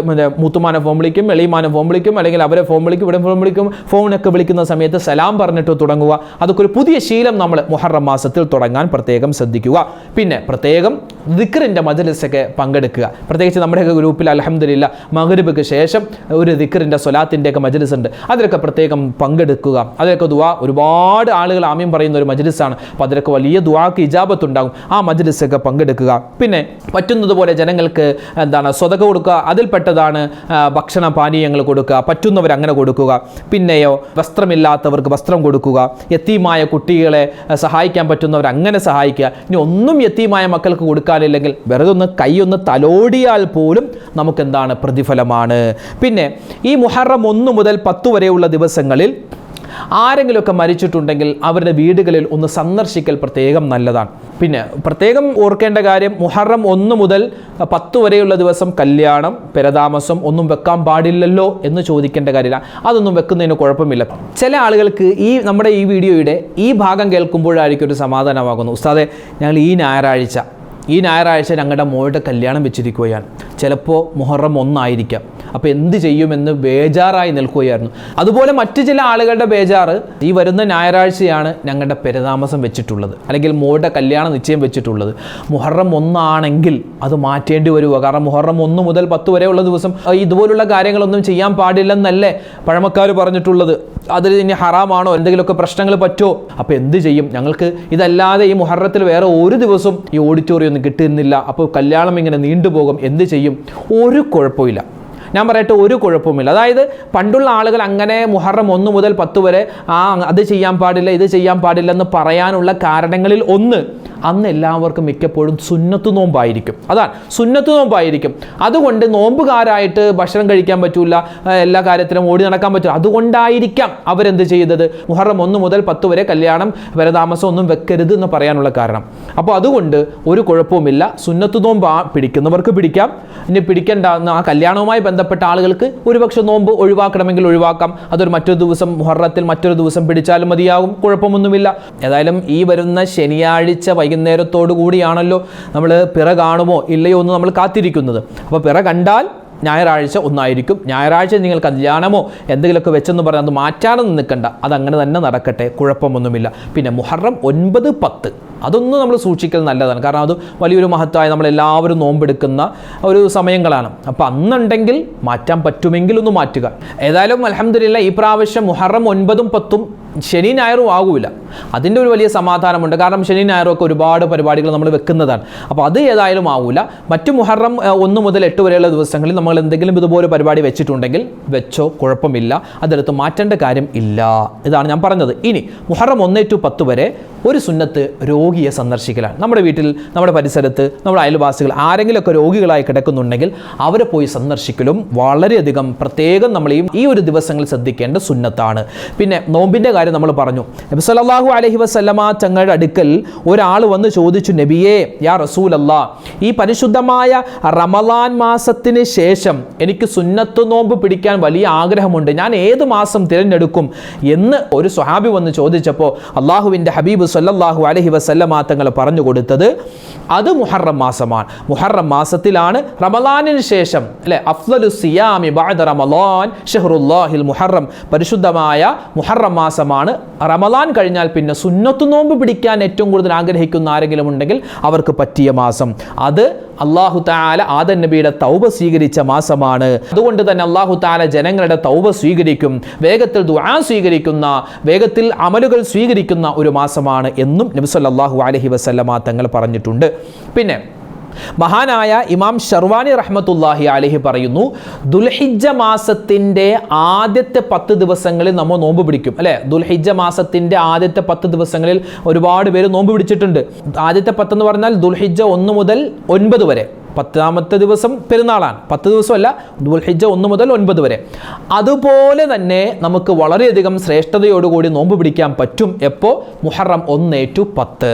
മൂത്തുമാനെ ഫോൺ വിളിക്കും, എളിമാനെ ഫോൺ വിളിക്കും, അല്ലെങ്കിൽ അവരെ ഫോൺ വിളിക്കും, ഇവിടെ ഫോൺ വിളിക്കും. ഫോണൊക്കെ വിളിക്കുന്ന സമയത്ത് സലാം പറഞ്ഞിട്ട് തുടങ്ങുക. അതൊക്കെ ഒരു പുതിയ ശീലം നമ്മൾ മുഹറം മാസത്തിൽ തുടങ്ങാൻ പ്രത്യേകം ശ്രദ്ധിക്കുക. പിന്നെ പ്രത്യേകം ദിക്റിൻ്റെ മജ്‌ലിസൊക്കെ പങ്കെടുക്കുക. പ്രത്യേകിച്ച് നമ്മുടെയൊക്കെ ഗ്രൂപ്പിൽ അൽഹംദുലില്ലാ മഗ്‌രിബിക്ക് ശേഷം ഒരു ദിക്റിൻ്റെ സ്വലാത്തിൻ്റെ ഒക്കെ മജ്‌ലിസ് ഉണ്ട്. അതിലൊക്കെ പ്രത്യേകം പങ്കെടുക്കുക. അതിലൊക്കെ ദുആ, ഒരുപാട് ആളുകൾ ആമീൻ പറയുന്ന ഒരു മജ്‌ലിസാണ്. അപ്പോൾ അതിലൊക്കെ വലിയ ദുആക്ക് ഇജാബത്ത് ഉണ്ടാകും. ആ മജ്‌ലിസൊക്കെ പങ്കെടുക്കുക. പിന്നെ പറ്റുന്നതുപോലെ ജനങ്ങൾക്ക് സ്വതക്ക കൊടുക്കുക. അതിൽപ്പെട്ടതാണ് ഭക്ഷണ പാനീയങ്ങൾ കൊടുക്കുക. പറ്റുന്നവർ അങ്ങനെ കൊടുക്കുക. പിന്നെയോ വസ്ത്രമില്ലാത്തവർക്ക് വസ്ത്രം കൊടുക്കുക. യത്തീമായ കുട്ടികളെ സഹായിക്കാൻ പറ്റുന്നവർ അങ്ങനെ സഹായിക്കുക. ഇനി ഒന്നും യത്തീമായ മക്കൾക്ക് കൊടുക്കാനില്ലെങ്കിൽ വെറുതെ ഒന്ന് കൈയൊന്ന് തലോടിയാൽ പോലും നമുക്കെന്താണ്? പ്രതിഫലമാണ്. പിന്നെ ഈ മുഹറം 1 മുതൽ 10 വരെയുള്ള ദിവസങ്ങളിൽ ആരെങ്കിലുമൊക്കെ മരിച്ചിട്ടുണ്ടെങ്കിൽ അവരുടെ വീടുകളിൽ ഒന്ന് സന്ദർശിക്കൽ പ്രത്യേകം നല്ലതാണ്. പിന്നെ പ്രത്യേകം ഓർക്കേണ്ട കാര്യം, മുഹറം 1 മുതൽ 10 വരെയുള്ള ദിവസം കല്യാണം, പെരതാമസം ഒന്നും വെക്കാൻ പാടില്ലല്ലോ എന്ന് ചോദിക്കേണ്ട കാര്യമില്ല. അതൊന്നും വെക്കുന്നതിന് കുഴപ്പമില്ല. ചില ആളുകൾക്ക് നമ്മുടെ ഈ വീഡിയോയുടെ ഈ ഭാഗം കേൾക്കുമ്പോഴായിരിക്കും ഒരു സമാധാനമാകുന്നു. ഉസ്താദെ, ഞങ്ങൾ ഈ ഞായറാഴ്ച ഞങ്ങളുടെ മോളുടെ കല്യാണം വെച്ചിരിക്കുകയാണ്. ചിലപ്പോൾ മുഹറം 1 ആയിരിക്കാം. അപ്പോൾ എന്ത് ചെയ്യുമെന്ന് ബേജാറായി നിൽക്കുകയായിരുന്നു. അതുപോലെ മറ്റു ചില ആളുകളുടെ ബേജാറ്, ഈ വരുന്ന ഞായറാഴ്ചയാണ് ഞങ്ങളുടെ പെരതാമസം വെച്ചിട്ടുള്ളത്, അല്ലെങ്കിൽ മോളുടെ കല്യാണം നിശ്ചയം വെച്ചിട്ടുള്ളത്. മുഹറം 1 ആണെങ്കിൽ അത് മാറ്റേണ്ടി വരിക. കാരണം മുഹറം 1 മുതൽ 10 വരെയുള്ള ദിവസം ഇതുപോലുള്ള കാര്യങ്ങളൊന്നും ചെയ്യാൻ പാടില്ലെന്നല്ലേ പഴമക്കാർ പറഞ്ഞിട്ടുള്ളത്. അതിൽ ഇനി ഹറാമാണോ, എന്തെങ്കിലുമൊക്കെ പ്രശ്നങ്ങൾ പറ്റുമോ? അപ്പോൾ എന്ത് ചെയ്യും? ഞങ്ങൾക്ക് ഇതല്ലാതെ ഈ മുഹറത്തിൽ വേറെ ഒരു ദിവസം ഈ ഓഡിറ്റോറിയം ഒന്നും കിട്ടുന്നില്ല. അപ്പോൾ കല്യാണം ഇങ്ങനെ നീണ്ടുപോകും. എന്ത് ചെയ്യും? ഒരു കുഴപ്പമില്ല. ഞാൻ പറയട്ടെ, ഒരു കുഴപ്പമില്ല. അതായത് പണ്ടുള്ള ആളുകൾ അങ്ങനെ മുഹറം 1 മുതൽ 10 വരെ അത് ചെയ്യാൻ പാടില്ല, ഇത് ചെയ്യാൻ പാടില്ല എന്ന് പറയാനുള്ള കാരണങ്ങളിൽ ഒന്ന്, അന്ന് എല്ലാവർക്കും മിക്കപ്പോഴും സുന്നത്ത് നോമ്പായിരിക്കും. അതാണ്, സുന്നത്ത് നോമ്പായിരിക്കും. അതുകൊണ്ട് നോമ്പുകാരായിട്ട് ഭക്ഷണം കഴിക്കാൻ പറ്റൂല, എല്ലാ കാര്യത്തിലും ഓടി നടക്കാൻ പറ്റില്ല. അതുകൊണ്ടായിരിക്കാം അവരെന്ത് ചെയ്തത്? മുഹറം 1 മുതൽ 10 വരെ കല്യാണം, പെരതാമസം ഒന്നും വെക്കരുത് എന്ന് പറയാനുള്ള കാരണം. അപ്പോൾ അതുകൊണ്ട് ഒരു കുഴപ്പവുമില്ല. സുന്നത്ത് നോമ്പ് പിടിക്കുന്നവർക്ക് പിടിക്കാം. ഇനി പിടിക്കേണ്ട ആ കല്യാണവുമായി ബന്ധപ്പെട്ട ആളുകൾക്ക് ഒരുപക്ഷെ നോമ്പ് ഒഴിവാക്കണമെങ്കിൽ ഒഴിവാക്കാം. അതൊരു മറ്റൊരു ദിവസം, മുഹറത്തിൽ മറ്റൊരു ദിവസം പിടിച്ചാലും മതിയാകും. കുഴപ്പമൊന്നുമില്ല. ഏതായാലും ഈ വരുന്ന ശനിയാഴ്ച വൈകുന്നേരത്തോടു കൂടിയാണല്ലോ നമ്മൾ പിറ കാണുമോ ഇല്ലയോ എന്ന് നമ്മൾ കാത്തിരിക്കുന്നത്. അപ്പോൾ പിറ കണ്ടാൽ ഞായറാഴ്ച 1 ആയിരിക്കും. ഞായറാഴ്ച നിങ്ങൾ കല്യാണമോ എന്തെങ്കിലുമൊക്കെ വെച്ചെന്ന് പറഞ്ഞാൽ അത് മാറ്റാനൊന്നും നിൽക്കണ്ട. അതങ്ങനെ തന്നെ നടക്കട്ടെ, കുഴപ്പമൊന്നുമില്ല. പിന്നെ മുഹറം 9, 10 അതൊന്നും നമ്മൾ സൂക്ഷിക്കൽ നല്ലതാണ്. കാരണം അത് വലിയൊരു മഹത്തായ നമ്മളെല്ലാവരും നോമ്പെടുക്കുന്ന ഒരു സമയങ്ങളാണ്. അപ്പോൾ അന്നുണ്ടെങ്കിൽ മാറ്റാൻ പറ്റുമെങ്കിൽ ഒന്ന് മാറ്റുക. ഏതായാലും അൽഹംദുലില്ലാ ഈ പ്രാവശ്യം മുഹറം 9, 10 ശനി ഞായറും ആകൂല. അതിൻ്റെ ഒരു വലിയ സമാധാനമുണ്ട്. കാരണം ശനി ഞായറും ഒക്കെ ഒരുപാട് പരിപാടികൾ നമ്മൾ വെക്കുന്നതാണ്. അപ്പോൾ അത് ഏതായാലും ആകൂല. മറ്റു മുഹറം 1 മുതൽ 8 വരെയുള്ള ദിവസങ്ങളിൽ നമ്മൾ എന്തെങ്കിലും ഇതുപോലെ പരിപാടി വെച്ചിട്ടുണ്ടെങ്കിൽ വെച്ചോ, കുഴപ്പമില്ല. അതെടുത്ത് മാറ്റേണ്ട കാര്യം ഇല്ല. ഇതാണ് ഞാൻ പറഞ്ഞത്. ഇനി മുഹറം 1 to 10 വരെ ഒരു സുന്നത്ത് രോഗിയെ സന്ദർശിക്കലാണ്. നമ്മുടെ വീട്ടിൽ, നമ്മുടെ പരിസരത്ത്, നമ്മുടെ അയൽവാസികൾ ആരെങ്കിലുമൊക്കെ രോഗികളായി കിടക്കുന്നുണ്ടെങ്കിൽ അവരെ പോയി സന്ദർശിക്കലും വളരെയധികം പ്രത്യേകം നമ്മൾ ഈ ഒരു ദിവസങ്ങളിൽ ശ്രദ്ധിക്കേണ്ട സുന്നത്താണ്. പിന്നെ നോമ്പിൻ്റെ കാര്യം നമ്മൾ പറഞ്ഞു. നബി സല്ലല്ലാഹു അലൈഹി വസല്ലമ തങ്ങളുടെ അടുക്കൽ ഒരാൾ വന്ന് ചോദിച്ചു, നബിയേ, യാ റസൂലല്ലാഹ്, ഈ പരിശുദ്ധമായ റമളാൻ മാസത്തിന് ശേഷം എനിക്ക് സുന്നത്ത് നോമ്പ് പിടിക്കാൻ വലിയ ആഗ്രഹമുണ്ട്, ഞാൻ ഏത് മാസം തിരഞ്ഞെടുക്കും എന്ന് ഒരു സ്വഹാബി വന്ന് ചോദിച്ചപ്പോൾ അള്ളാഹുവിൻ്റെ ഹബീബ് സല്ലല്ലാഹു അലൈഹി വസല്ലമ തങ്ങൾ പറഞ്ഞു കൊടുത്തത് അത് മുഹറം മാസമാണ്. മുഹറം മാസത്തിലാണ് റമളാനിന് ശേഷം, അല്ലെ, അഫ്ളലു സിയാമി ബഅദ റമളാൻ ഷഹ്റുല്ലാഹിൽ മുഹറം, പരിശുദ്ധമായ മുഹറം മാസമാണ്. റമളാൻ കഴിഞ്ഞാൽ പിന്നെ സുന്നത്ത് നോമ്പ് പിടിക്കാൻ ഏറ്റവും കൂടുതൽ ആഗ്രഹിക്കുന്ന ആരെങ്കിലും ഉണ്ടെങ്കിൽ അവർക്ക് പറ്റിയ മാസം. അത് അല്ലാഹു തആല ആദം നബിയുടെ തൗബ സ്വീകരിച്ച മാസമാണ്. അതുകൊണ്ട് തന്നെ അല്ലാഹു തആല ജനങ്ങളുടെ തൗബ സ്വീകരിക്കും, വേഗത്തിൽ ദുആ സ്വീകരിക്കുന്ന, വേഗത്തിൽ അമലുകൾ സ്വീകരിക്കുന്ന ഒരു മാസമാണ് എന്നും നബി സല്ലല്ലാഹു അലൈഹി വസല്ലമ തങ്ങൾ പറഞ്ഞിട്ടുണ്ട്. പിന്നെ മഹാനായ ഇമാം ഷർവാനി റഹ്മത്തുള്ളാഹി അലൈഹി പറയുന്നു, ദുൽഹിജ്ജ മാസത്തിൻ്റെ ആദ്യത്തെ 10 ദിവസങ്ങളിൽ നമ്മൾ നോമ്പ് പിടിക്കും അല്ലേ. ദുൽഹിജ്ജ മാസത്തിൻ്റെ ആദ്യത്തെ 10 ദിവസങ്ങളിൽ ഒരുപാട് പേര് നോമ്പ് പിടിച്ചിട്ടുണ്ട്. ആദ്യത്തെ 10 എന്ന് പറഞ്ഞാൽ ദുൽഹിജ്ജ 1 മുതൽ 9 വരെ. 10ാമത്തെ ദിവസം പെരുന്നാളാണ്, 10 ദിവസമല്ല, ദുൽഹിജ്ജ 1 മുതൽ 9 വരെ. അതുപോലെ തന്നെ നമുക്ക് വളരെയധികം ശ്രേഷ്ഠതയോടുകൂടി നോമ്പ് പിടിക്കാൻ പറ്റും. എപ്പോൾ? മുഹറം 1 to 10.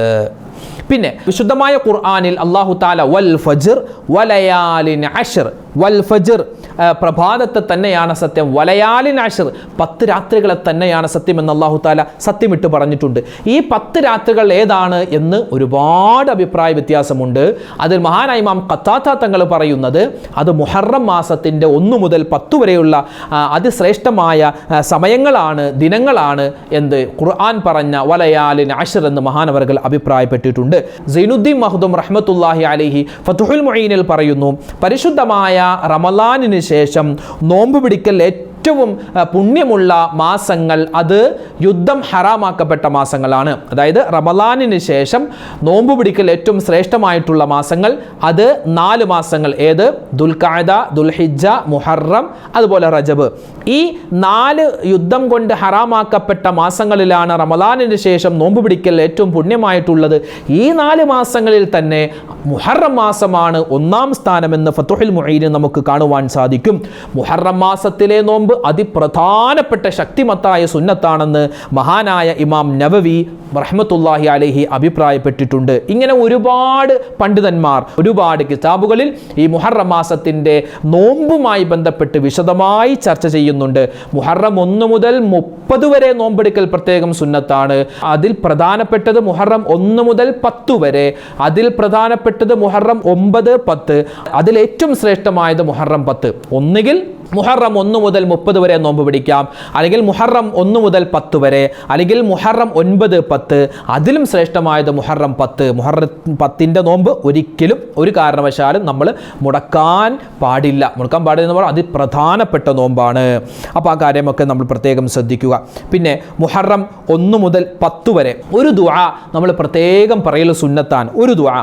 പിന്നെ വിശുദ്ധമായ ഖുർആനിൽ അല്ലാഹു തആല വൽ ഫജ്ർ വലയാലിൻ അശ്ർ, വൽ ഫജ്ർ പ്രഭാതത്തെ തന്നെയാണ് സത്യം, വലയാലിൻ അശ്ർ 10 രാത്രികളെ തന്നെയാണ് സത്യം എന്ന് അല്ലാഹു തആല സത്യമിട്ട് പറഞ്ഞിട്ടുണ്ട്. ഈ 10 രാത്രികൾ ഏതാണ് എന്ന് ഒരുപാട് അഭിപ്രായ വ്യത്യാസമുണ്ട്. അതിൽ മഹാനായ ഇമാം ഖത്താദ തങ്ങൾ പറയുന്നത് അത് മുഹറം മാസത്തിൻ്റെ 1 മുതൽ 10 വരെയുള്ള അതിശ്രേഷ്ഠമായ സമയങ്ങളാണ്, ദിനങ്ങളാണ് എന്ന് ഖുർആൻ പറഞ്ഞ വലയാലിൻ അശ്ർ എന്ന് മഹാനവറുകൾ അഭിപ്രായപ്പെട്ടിട്ടുണ്ട്. സൈനുദ്ദീൻ മഖ്ദൂം റഹ്മത്തുള്ളാഹി അലൈഹി ഫതുഹുൽ മുഈനിൽ പറയുന്നു, പരിശുദ്ധമായ റമളാനിന് ശേഷം നോമ്പ് പിടിക്കൽ ഏറ്റവും പുണ്യമുള്ള മാസങ്ങൾ അത് യുദ്ധം ഹറാമാക്കപ്പെട്ട മാസങ്ങളാണ്. അതായത് റമളാനിന് ശേഷം നോമ്പ് പിടിക്കൽ ഏറ്റവും ശ്രേഷ്ഠമായിട്ടുള്ള മാസങ്ങൾ അത് 4 മാസങ്ങൾ. ഏത്? ദുൽഖഅദ, ദുൽഹിജ്ജ, മുഹറം, അതുപോലെ റജബ്. ഈ 4 യുദ്ധം കൊണ്ട് ഹറാമാക്കപ്പെട്ട മാസങ്ങളിലാണ് റമളാനിന് ശേഷം നോമ്പ് പിടിക്കൽ ഏറ്റവും പുണ്യമായിട്ടുള്ളത്. ഈ 4 മാസങ്ങളിൽ തന്നെ മുഹറം മാസമാണ് 1ാം സ്ഥാനമെന്ന് ഫതുഹുൽ മുഈനിൽ നമുക്ക് കാണുവാൻ സാധിക്കും. മുഹറം മാസത്തിലെ നോമ്പ് അതിപ്രധാനപ്പെട്ട ശക്തിമത്തായ സുന്നത്താണെന്ന് മഹാനായ ഇമാം നവവി റഹ്മത്തുള്ളാഹി അലൈഹി അഭിപ്രായപ്പെട്ടിട്ടുണ്ട്. ഇങ്ങനെ ഒരുപാട് പണ്ഡിതന്മാർ ഒരുപാട് കിതാബുകളിൽ ഈ മുഹറം മാസത്തിൻ്റെ നോമ്പുമായി ബന്ധപ്പെട്ട് വിശദമായി ചർച്ച ചെയ്യുന്നുണ്ട്. മുഹറം 1 മുതൽ 30 വരെ നോമ്പെടുക്കൽ പ്രത്യേകം സുന്നത്താണ്. അതിൽ പ്രധാനപ്പെട്ടത് മുഹറം 1 മുതൽ 10 വരെ, അതിൽ പ്രധാനപ്പെട്ടത് മുഹറം 9, 10, അതിൽ ഏറ്റവും ശ്രേഷ്ഠമായത് മുഹറം 10. ഒന്നുകിൽ മുഹറം 1 മുതൽ 30 വരെ നോമ്പ് പിടിക്കാം, അല്ലെങ്കിൽ മുഹറം 1 മുതൽ 10 വരെ, അല്ലെങ്കിൽ മുഹറം 9, 10. അതിലും ശ്രേഷ്ഠമായത് മുഹറം 10. മുഹറം 10ൻ്റെ നോമ്പ് ഒരിക്കലും ഒരു കാരണവശാലും നമ്മൾ മുടക്കാൻ പാടില്ല. മുടക്കാൻ പാടില്ലെന്ന് പറഞ്ഞാൽ അതിപ്രധാനപ്പെട്ട നോമ്പാണ്. അപ്പോൾ ആ കാര്യമൊക്കെ നമ്മൾ പ്രത്യേകം ശ്രദ്ധിക്കുക. പിന്നെ മുഹറം 1 മുതൽ 10 വരെ ഒരു ദുആ നമ്മൾ പ്രത്യേകം പറയൽ സുന്നത്താണ്. ഒരു ദുആ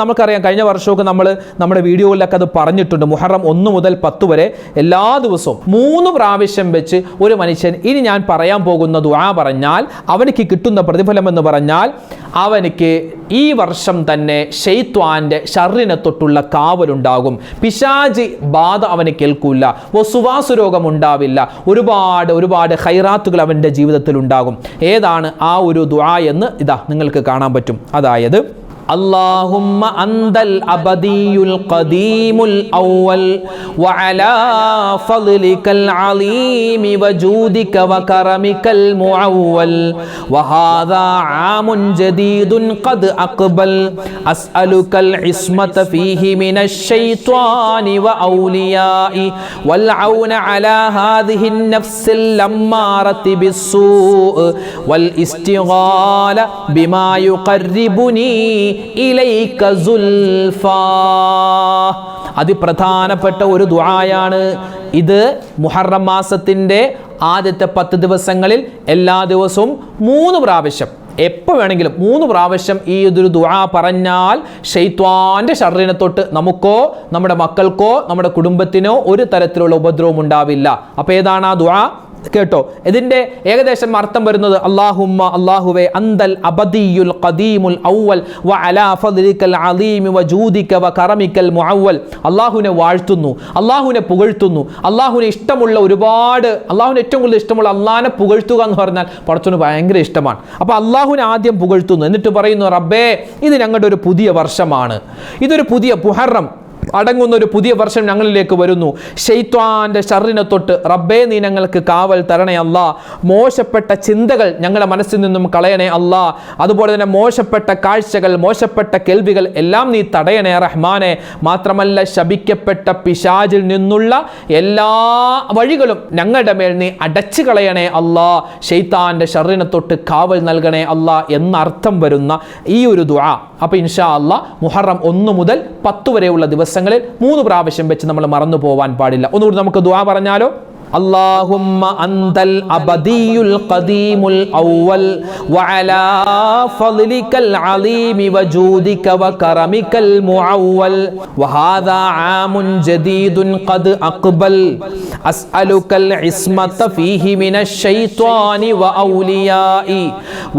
നമുക്കറിയാം, കഴിഞ്ഞ വർഷമൊക്കെ നമ്മൾ നമ്മുടെ വീഡിയോയിലൊക്കെ അത് പറഞ്ഞിട്ടുണ്ട്. മുഹറം 1 മുതൽ 10 വരെ എല്ലാ ദിവസവും 3 പ്രാവശ്യം വെച്ച് ഒരു മനുഷ്യൻ ഇനി ഞാൻ പറയാൻ പോകുന്ന ദുആ പറഞ്ഞാൽ അവനിക്ക് കിട്ടുന്ന പ്രതിഫലം എന്ന് പറഞ്ഞാൽ അവനിക്ക് ഈ വർഷം തന്നെ ശൈത്വാന്റെ ഷർറിനെ തൊട്ടുള്ള കാവലുണ്ടാകും. പിശാചി ബാധ അവന് കേൾക്കൂല, വസുവാസു രോഗം ഉണ്ടാവില്ല, ഒരുപാട് ഖൈറാത്തുകൾ അവൻ്റെ ജീവിതത്തിൽ ഉണ്ടാകും. ഏതാണ് ആ ഒരു ദുആ എന്ന് ഇതാ നിങ്ങൾക്ക് കാണാൻ പറ്റും. അതായത് اللهم أنت الأبدي القديم الأول وعلى فضلك العظيم وجودك وكرمك المعول وهذا عام جديد قد أقبل أسألك العصمة فيه من الشيطان وأوليائه والعون على هذه النفس اللمارة بالسوء والاستغال بما يقربني ഇലൈക സുൽഫാ. അതിപ്രധാനപ്പെട്ട ഒരു ദുആയാണ് ഇത്. മുഹറം മാസത്തിൻ്റെ ആദ്യത്തെ 10 ദിവസങ്ങളിൽ എല്ലാ ദിവസവും 3 പ്രാവശ്യം, എപ്പോൾ വേണമെങ്കിലും 3 പ്രാവശ്യം ഈ ഒരു ദുആ പറഞ്ഞാൽ ശൈത്വാന്റെ ഷർറിനെ തൊട്ട് നമുക്കോ നമ്മുടെ മക്കൾക്കോ നമ്മുടെ കുടുംബത്തിനോ ഒരു തരത്തിലുള്ള ഉപദ്രവം ഉണ്ടാവില്ല. അപ്പോൾ ഏതാണ് ആ ദുആ? കേട്ടോ, ഇതിൻ്റെ ഏകദേശം അർത്ഥം വരുന്നത് അല്ലാഹുവേ അന്തൽ അബദിയുൽ ഖദീമുൽ അവ്വൽ വ അലാ ഫദ്ലിക്കൽ അളീം വ ജൂദിക വ കറമിക്കൽ മുഅവ്വൽ. അല്ലാഹുവിനെ വാഴ്ത്തുന്നു, അല്ലാഹുവിനെ പുകഴ്ത്തുന്നു. അല്ലാഹുവിനെ ഇഷ്ടമുള്ള അല്ലാഹുവിന് ഏറ്റവും കൂടുതൽ ഇഷ്ടമുള്ള അല്ലാഹുവിനെ പുകഴ്ത്തുക എന്ന് പറഞ്ഞാൽ പടച്ചവന് ഭയങ്കര ഇഷ്ടമാണ്. അപ്പോൾ അല്ലാഹുവിനെ ആദ്യം പുകഴ്ത്തുന്നു, എന്നിട്ട് പറയുന്നു, റബ്ബേ ഇത് ഞങ്ങളുടെ ഒരു പുതിയ വർഷമാണ്, ഇതൊരു പുതിയ മുഹറം അടങ്ങുന്ന ഒരു പുതിയ വർഷം ഞങ്ങളിലേക്ക് വരുന്നു. ശൈത്വാന്റെ ശർറിനെ തൊട്ട് റബ്ബേ നീ ഞങ്ങൾക്ക് കാവൽ തരണേ അല്ലാ. മോശപ്പെട്ട ചിന്തകൾ ഞങ്ങളുടെ മനസ്സിൽ നിന്നും കളയണേ അല്ലാ. അതുപോലെ തന്നെ മോശപ്പെട്ട കാഴ്ചകൾ, മോശപ്പെട്ട കേൾവികൾ എല്ലാം നീ തടയണേ റഹ്മാനെ. മാത്രമല്ല ശപിക്കപ്പെട്ട പിശാചിൽ നിന്നുള്ള എല്ലാ വഴികളും ഞങ്ങളുടെ മേൽ നീ അടച്ചു കളയണേ അല്ലാ. ശൈത്താന്റെ ശർറിനെ തൊട്ട് കാവൽ നൽകണേ അല്ലാ എന്നർത്ഥം വരുന്ന ഈ ഒരു ദുആ അപ്പോൾ ഇൻഷാ അല്ലാ മുഹറം 1 മുതൽ 10 വരെയുള്ള ദിവസങ്ങളിൽ 3 പ്രാവശ്യം വെച്ച് നമ്മൾ മറന്നു പോവാൻ പാടില്ല. ഒന്നുകൂടി നമുക്ക് ദുആ പറഞ്ഞാലോ? اللهم أنت الأبدي القديم الأول وعلى فضلك العظيم وجودك وكرمك المعول وهذا عام جديد قد أقبل أسألك العصمة فيه من الشيطان وأوليائي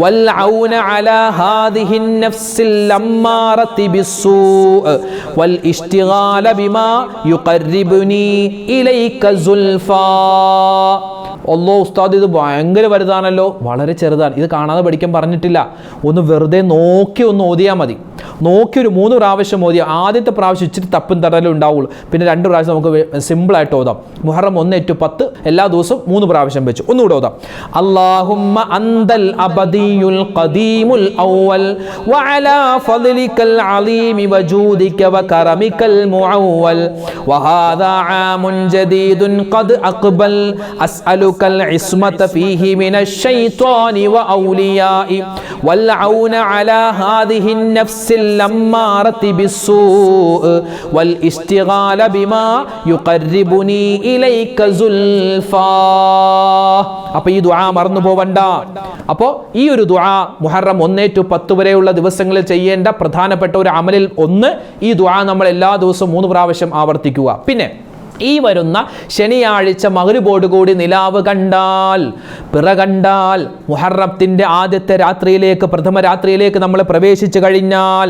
والعون على هذه النفس الأمارة بالسوء والاشتغال بما يقربني إليك زلفى. അല്ലോ ഉസ്താദ് ഇത് ഭയങ്കര വലുതാണല്ലോ. വളരെ ചെറുതാണ്, ഇത് കാണാതെ പഠിക്കാൻ പറഞ്ഞിട്ടില്ല. ഒന്ന് വെറുതെ നോക്കി ഒന്ന് ഓതിയാൽ മതി. നോക്കി ഒരു 3 പ്രാവശ്യം ഓതിയ. ആദ്യത്തെ പ്രാവശ്യം ഇച്ചിരി തപ്പും തടലും ഉണ്ടാവുള്ളൂ. പിന്നെ 2 പ്രാവശ്യം നമുക്ക് സിമ്പിളായിട്ട് ഓതാം. മുഹറം 1 to 10 എല്ലാ ദിവസവും 3 പ്രാവശ്യം വെച്ച് ഒന്നുകൂടെ ഓതാം. അല്ലാഹുമ്മ അന്തൽ അബദിയുൽ ഖദീമുൽ അവ്വൽ വഅലാ ഫളികൽ അലീമി വജൂദിക വകറമികൽ മുഅവ്വൽ വഹാദാ ആമുൻ ജദീദുൻ ഖദ് അഖ്ബൽ അസ്അലുകൽ ഇസ്മത ഫീഹി മിനശ് ശൈത്വാനി വഔലിയാഇ വൽ ഔന അലാ ഹാദിഹി النفس الأمارة بالسوء والاشتغال بما يقربني إليك زلفى. അപ്പോൾ ഈ ദുആ മറന്നു പോവണ്ട. അപ്പോൾ ഈ ഒരു ദുആ മുഹറം 1 to 10 വരെയുള്ള ദിവസങ്ങളിൽ ചെയ്യേണ്ട പ്രധാനപ്പെട്ട ഒരു അമലിൽ ഒന്ന് ഈ ദുആ നമ്മൾ എല്ലാ ദിവസവും 3 പ്രാവശ്യം ആവർത്തിക്കുക. പിന്നെ ഈ വരുന്ന ശനിയാഴ്ച മഗ്‌രിബോടുകൂടി നിലാവ് കണ്ടാൽ, പിറ കണ്ടാൽ, മുഹറത്തിന്റെ ആദ്യത്തെ രാത്രിയിലേക്ക്, പ്രഥമ രാത്രിയിലേക്ക് നമ്മൾ പ്രവേശിച്ചു കഴിഞ്ഞാൽ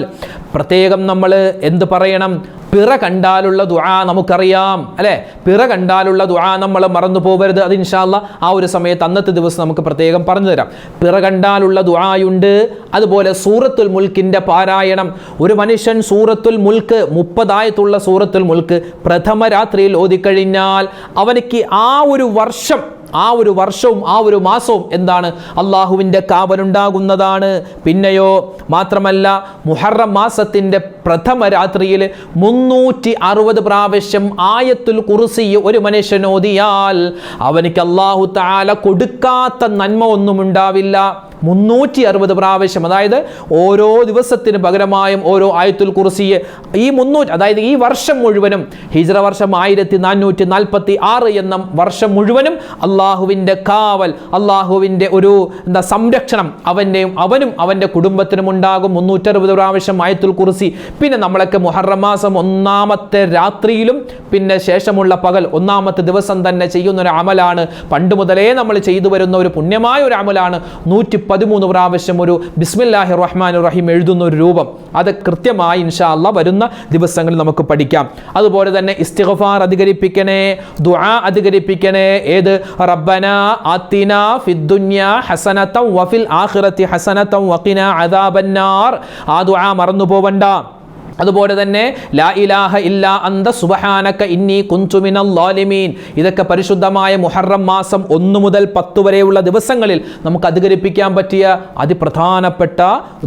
പ്രത്യേകം നമ്മൾ എന്ത് പറയണം? പിറ കണ്ടാലുള്ള ദുആ നമുക്കറിയാം അല്ലേ? പിറ കണ്ടാലുള്ള ദുആ നമ്മൾ മറന്നു പോകരുത്. അത് ഇൻഷാ അല്ലാ ആ ഒരു സമയത്ത് അന്നത്തെ ദിവസം നമുക്ക് പ്രത്യേകം പറഞ്ഞു തരാം. പിറ കണ്ടാലുള്ള ദുആയുണ്ട്. അതുപോലെ സൂറത്തുൽ മുൽക്കിന്റെ പാരായണം. ഒരു മനുഷ്യൻ സൂറത്തുൽ മുൽക്ക് 30 ആയത്തുള്ള സൂറത്തുൽ മുൽക്ക് പ്രഥമ രാത്രിയിൽ ഓതിക്കഴിഞ്ഞാൽ അവനിക്ക് ആ ഒരു വർഷവും ആ ഒരു മാസവും എന്താണ്? അള്ളാഹുവിൻ്റെ കാവലുണ്ടാകുന്നതാണ്. പിന്നെയോ മാത്രമല്ല മുഹറം മാസത്തിൻ്റെ പ്രഥമ രാത്രിയിൽ 360 പ്രാവശ്യം ആയത്തുൽ കുർസി ഒരു മനുഷ്യൻ ഓതിയാൽ അവനിക്ക് അല്ലാഹു തആല കൊടുക്കാത്ത നന്മ ഒന്നും ഉണ്ടാവില്ല. 360 പ്രാവശ്യം, അതായത് ഓരോ ദിവസത്തിന് പകരമായും ഓരോ ആയത്തുൽ കുർസി ഈ 300, അതായത് ഈ വർഷം മുഴുവനും, ഹിജ്റ വർഷം 1446 എന്ന വർഷം മുഴുവനും അള്ളാഹുവിൻ്റെ കാവൽ, അള്ളാഹുവിൻ്റെ ഒരു സംരക്ഷണം അവനും അവൻ്റെ കുടുംബത്തിനും ഉണ്ടാകും. 360 പ്രാവശ്യം ആയത്തുൽ കുർസി. പിന്നെ നമ്മളൊക്കെ മുഹറം മാസം 1-ാമത്തെ രാത്രിയിലും പിന്നെ ശേഷമുള്ള പകൽ 1-ാമത്തെ ദിവസം തന്നെ ചെയ്യുന്ന ഒരു അമലാണ്. പണ്ട് മുതലേ നമ്മൾ ചെയ്തു വരുന്ന ഒരു പുണ്യമായ ഒരു അമലാണ് 113 പ്രാവശ്യം ഒരു ബിസ്മില്ലാഹിർ റഹ്മാനിർ റഹീം എഴുതുന്ന ഒരു രൂപം. അത് കൃത്യമായി ഇൻഷാ അല്ലാ വരുന്ന ദിവസങ്ങളിൽ നമുക്ക് പഠിക്കാം. അതുപോലെ തന്നെ ഇസ്തിഗ്ഫാർ അധികരിപ്പിക്കണേ, ദുആ അധികരിപ്പിക്കണേ. ഏത്? റബ്ബനാ ആതിനാ ഫിദ് ദുനിയാ ഹസനതൻ വഫിൽ ആഖിറതി ഹസനതൻ വഖിനാ അദാബന്നാർ. ആ ദുആ മറന്നു പോവണ്ട. അതുപോലെ തന്നെ ലാ ഇലാഹ ഇല്ലാ അന്ത സുബ്ഹാനക ഇന്നി കുൻതു മിനൽ ളാലിമീൻ. ഇതൊക്കെ പരിശുദ്ധമായ മുഹറം മാസം 1 മുതൽ 10 വരെയുള്ള ദിവസങ്ങളിൽ നമുക്ക് അധികരിപ്പിക്കാൻ പറ്റിയ അതിപ്രധാനപ്പെട്ട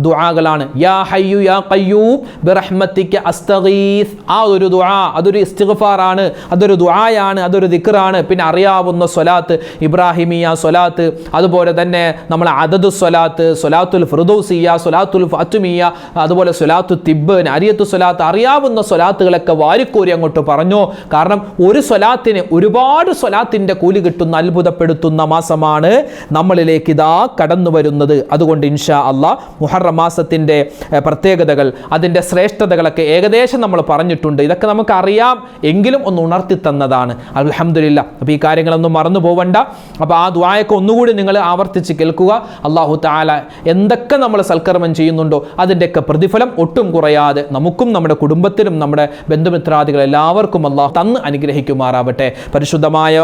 ദുആകളാണ്. യാ ഹയ്യു യാ ഖയ്യൂം ബിറഹ്മതിക അസ്തഗീസ്. ആ ഒരു ദുആ, അതൊരു ഇസ്തിഗ്ഫാറാണ്, അതൊരു ദുആയാണ്, അതൊരു ദിക്റാണ്. പിന്നെ അറിയാവുന്ന സ്വലാത്ത്, ഇബ്രാഹിമിയ സ്വലാത്ത്, അതുപോലെ തന്നെ നമ്മൾ അദദു സ്വലാത്ത്, സ്വലാത്തുൽ ഫിർദൗസിയ, സ്വലാത്തുൽ ഫാത്തിമിയ, അതുപോലെ സ്വലാത്തു തിബ്ബ്, അരിയത്ത് സ്വലാത്ത്, അറിയാവുന്ന സ്വലാത്തുകളൊക്കെ വാരിക്കോരി അങ്ങോട്ട് പറഞ്ഞു. കാരണം ഒരു സ്വലാത്തിന് ഒരുപാട് സ്വലാത്തിന്റെ കൂലി കിട്ടുന്ന അത്ഭുതപ്പെടുത്തുന്ന മാസമാണ് നമ്മളിലേക്ക് ഇതാ കടന്നു വരുന്നത്. അതുകൊണ്ട് ഇൻഷാ അല്ലാ മുഹറം മാസത്തിന്റെ പ്രത്യേകതകൾ, അതിന്റെ ശ്രേഷ്ഠതകളൊക്കെ ഏകദേശം നമ്മൾ പറഞ്ഞിട്ടുണ്ട്. ഇതൊക്കെ നമുക്ക് അറിയാം, എങ്കിലും ഒന്ന് ഉണർത്തി തന്നതാണ്. അൽഹംദുലില്ലാ. അപ്പോൾ ഈ കാര്യങ്ങളൊന്നും മറന്നു പോവണ്ട. അപ്പോൾ ആ ദുആയൊക്കെ ഒന്നുകൂടി നിങ്ങൾ ആവർത്തിച്ച് കേൾക്കുക. അല്ലാഹു തആല എന്തൊക്കെ നമ്മൾ സൽക്കർമ്മം ചെയ്യുന്നുണ്ടോ അതിൻ്റെയൊക്കെ പ്രതിഫലം ഒട്ടും കുറയാതെ നമുക്ക് നമുക്കും നമ്മുടെ കുടുംബത്തിനും നമ്മുടെ ബന്ധുമിത്രാദികൾ എല്ലാവർക്കും അള്ളാഹു തന്ന് അനുഗ്രഹിക്കുമാറാവട്ടെ. പരിശുദ്ധമായ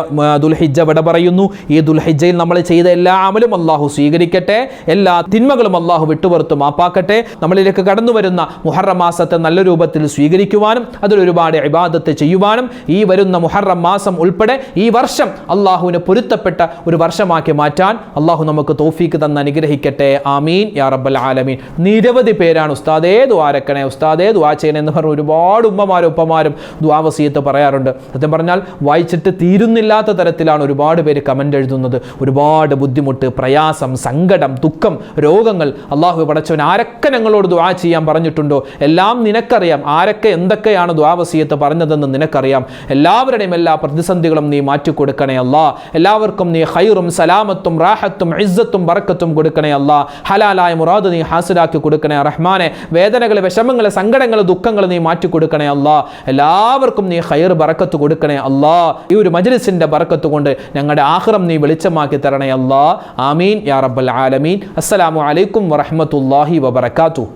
ദുൽഹിജ്ജ വിട പറയുന്നു. ഈ ദുൽഹിജ്ജയിൽ നമ്മൾ ചെയ്ത എല്ലാ അമലും അള്ളാഹു സ്വീകരിക്കട്ടെ. എല്ലാ തിന്മകളും അള്ളാഹു വിട്ടുപുറത്ത് മാപ്പാക്കട്ടെ. നമ്മളിലേക്ക് കടന്നു വരുന്ന മുഹറം മാസത്തെ നല്ല രൂപത്തിൽ സ്വീകരിക്കുവാനും അതിലൊരുപാട് ഇബാദത്ത് ചെയ്യുവാനും ഈ വരുന്ന മുഹറം മാസം ഉൾപ്പെടെ ഈ വർഷം അള്ളാഹുവിന് പൊരുത്തപ്പെട്ട ഒരു വർഷമാക്കി മാറ്റാൻ അള്ളാഹു നമുക്ക് തൗഫീക്ക് തന്ന് അനുഗ്രഹിക്കട്ടെ. ആമീൻ യാ റബ്ബൽ ആലമീൻ. നിരവധി പേരാണ് ഉസ്താദേ ദുആരക്കണേ, ഉസ്താദേ ദുആ ചെയ്യണേ എന്ന് പറഞ്ഞ് ഒരുപാട് ഉമ്മമാരും ഉപ്പമാരും ദുആ വസിയത്ത് പറയാറുണ്ട്. സത്യം പറഞ്ഞാൽ വായിച്ചിട്ട് തീരുന്നില്ലാത്ത തരത്തിലാണ് ഒരുപാട് പേര് കമൻ്റ് എഴുതുന്നത്. ഒരുപാട് ബുദ്ധിമുട്ട്, പ്രയാസം, സങ്കടം, ദുഃഖം, രോഗങ്ങൾ. അള്ളാഹു പടച്ചവൻ ആരൊക്കെ ഞങ്ങളോട് ദുആ ചെയ്യാൻ പറഞ്ഞിട്ടുണ്ടോ എല്ലാം നിനക്കറിയാം. ആരൊക്കെ എന്തൊക്കെയാണ് ദുആ വസിയത്ത് പറഞ്ഞതെന്ന് നിനക്കറിയാം. എല്ലാവരുടെയും എല്ലാ പ്രതിസന്ധികളും നീ മാറ്റിക്കൊടുക്കണേ അല്ലാ. എല്ലാവർക്കും നീ ഖൈറും സലാമത്തും റാഹത്തും ഇസ്സത്തും ബറക്കത്തും കൊടുക്കണേ അല്ലാ. ഹലാലായ മുറാദ് നീ ഹാസിലാക്കി കൊടുക്കണേ റഹ്മാനെ. വേദനകൾ, വിഷമങ്ങൾ, സങ്കടങ്ങൾ, ദുഃഖങ്ങൾ നീ മാറ്റിക്കൊടുക്കണേ അല്ലാ. എല്ലാവർക്കും നീ ഖൈർ ബറക്കത്ത് കൊടുക്കണേ അല്ലാ. ഈ ഒരു മജ്ലിസിന്റെ ബറക്കത്ത് കൊണ്ട് ഞങ്ങളുടെ ആഖിറം നീ വെളിച്ചമാക്കി തരണേ അല്ലാ. ആമീൻ യാ റബ്ബൽ ആലമീൻ. അസ്സലാമു അലൈക്കും വറഹ്മത്തുള്ളാഹി വബറകാതുഹു.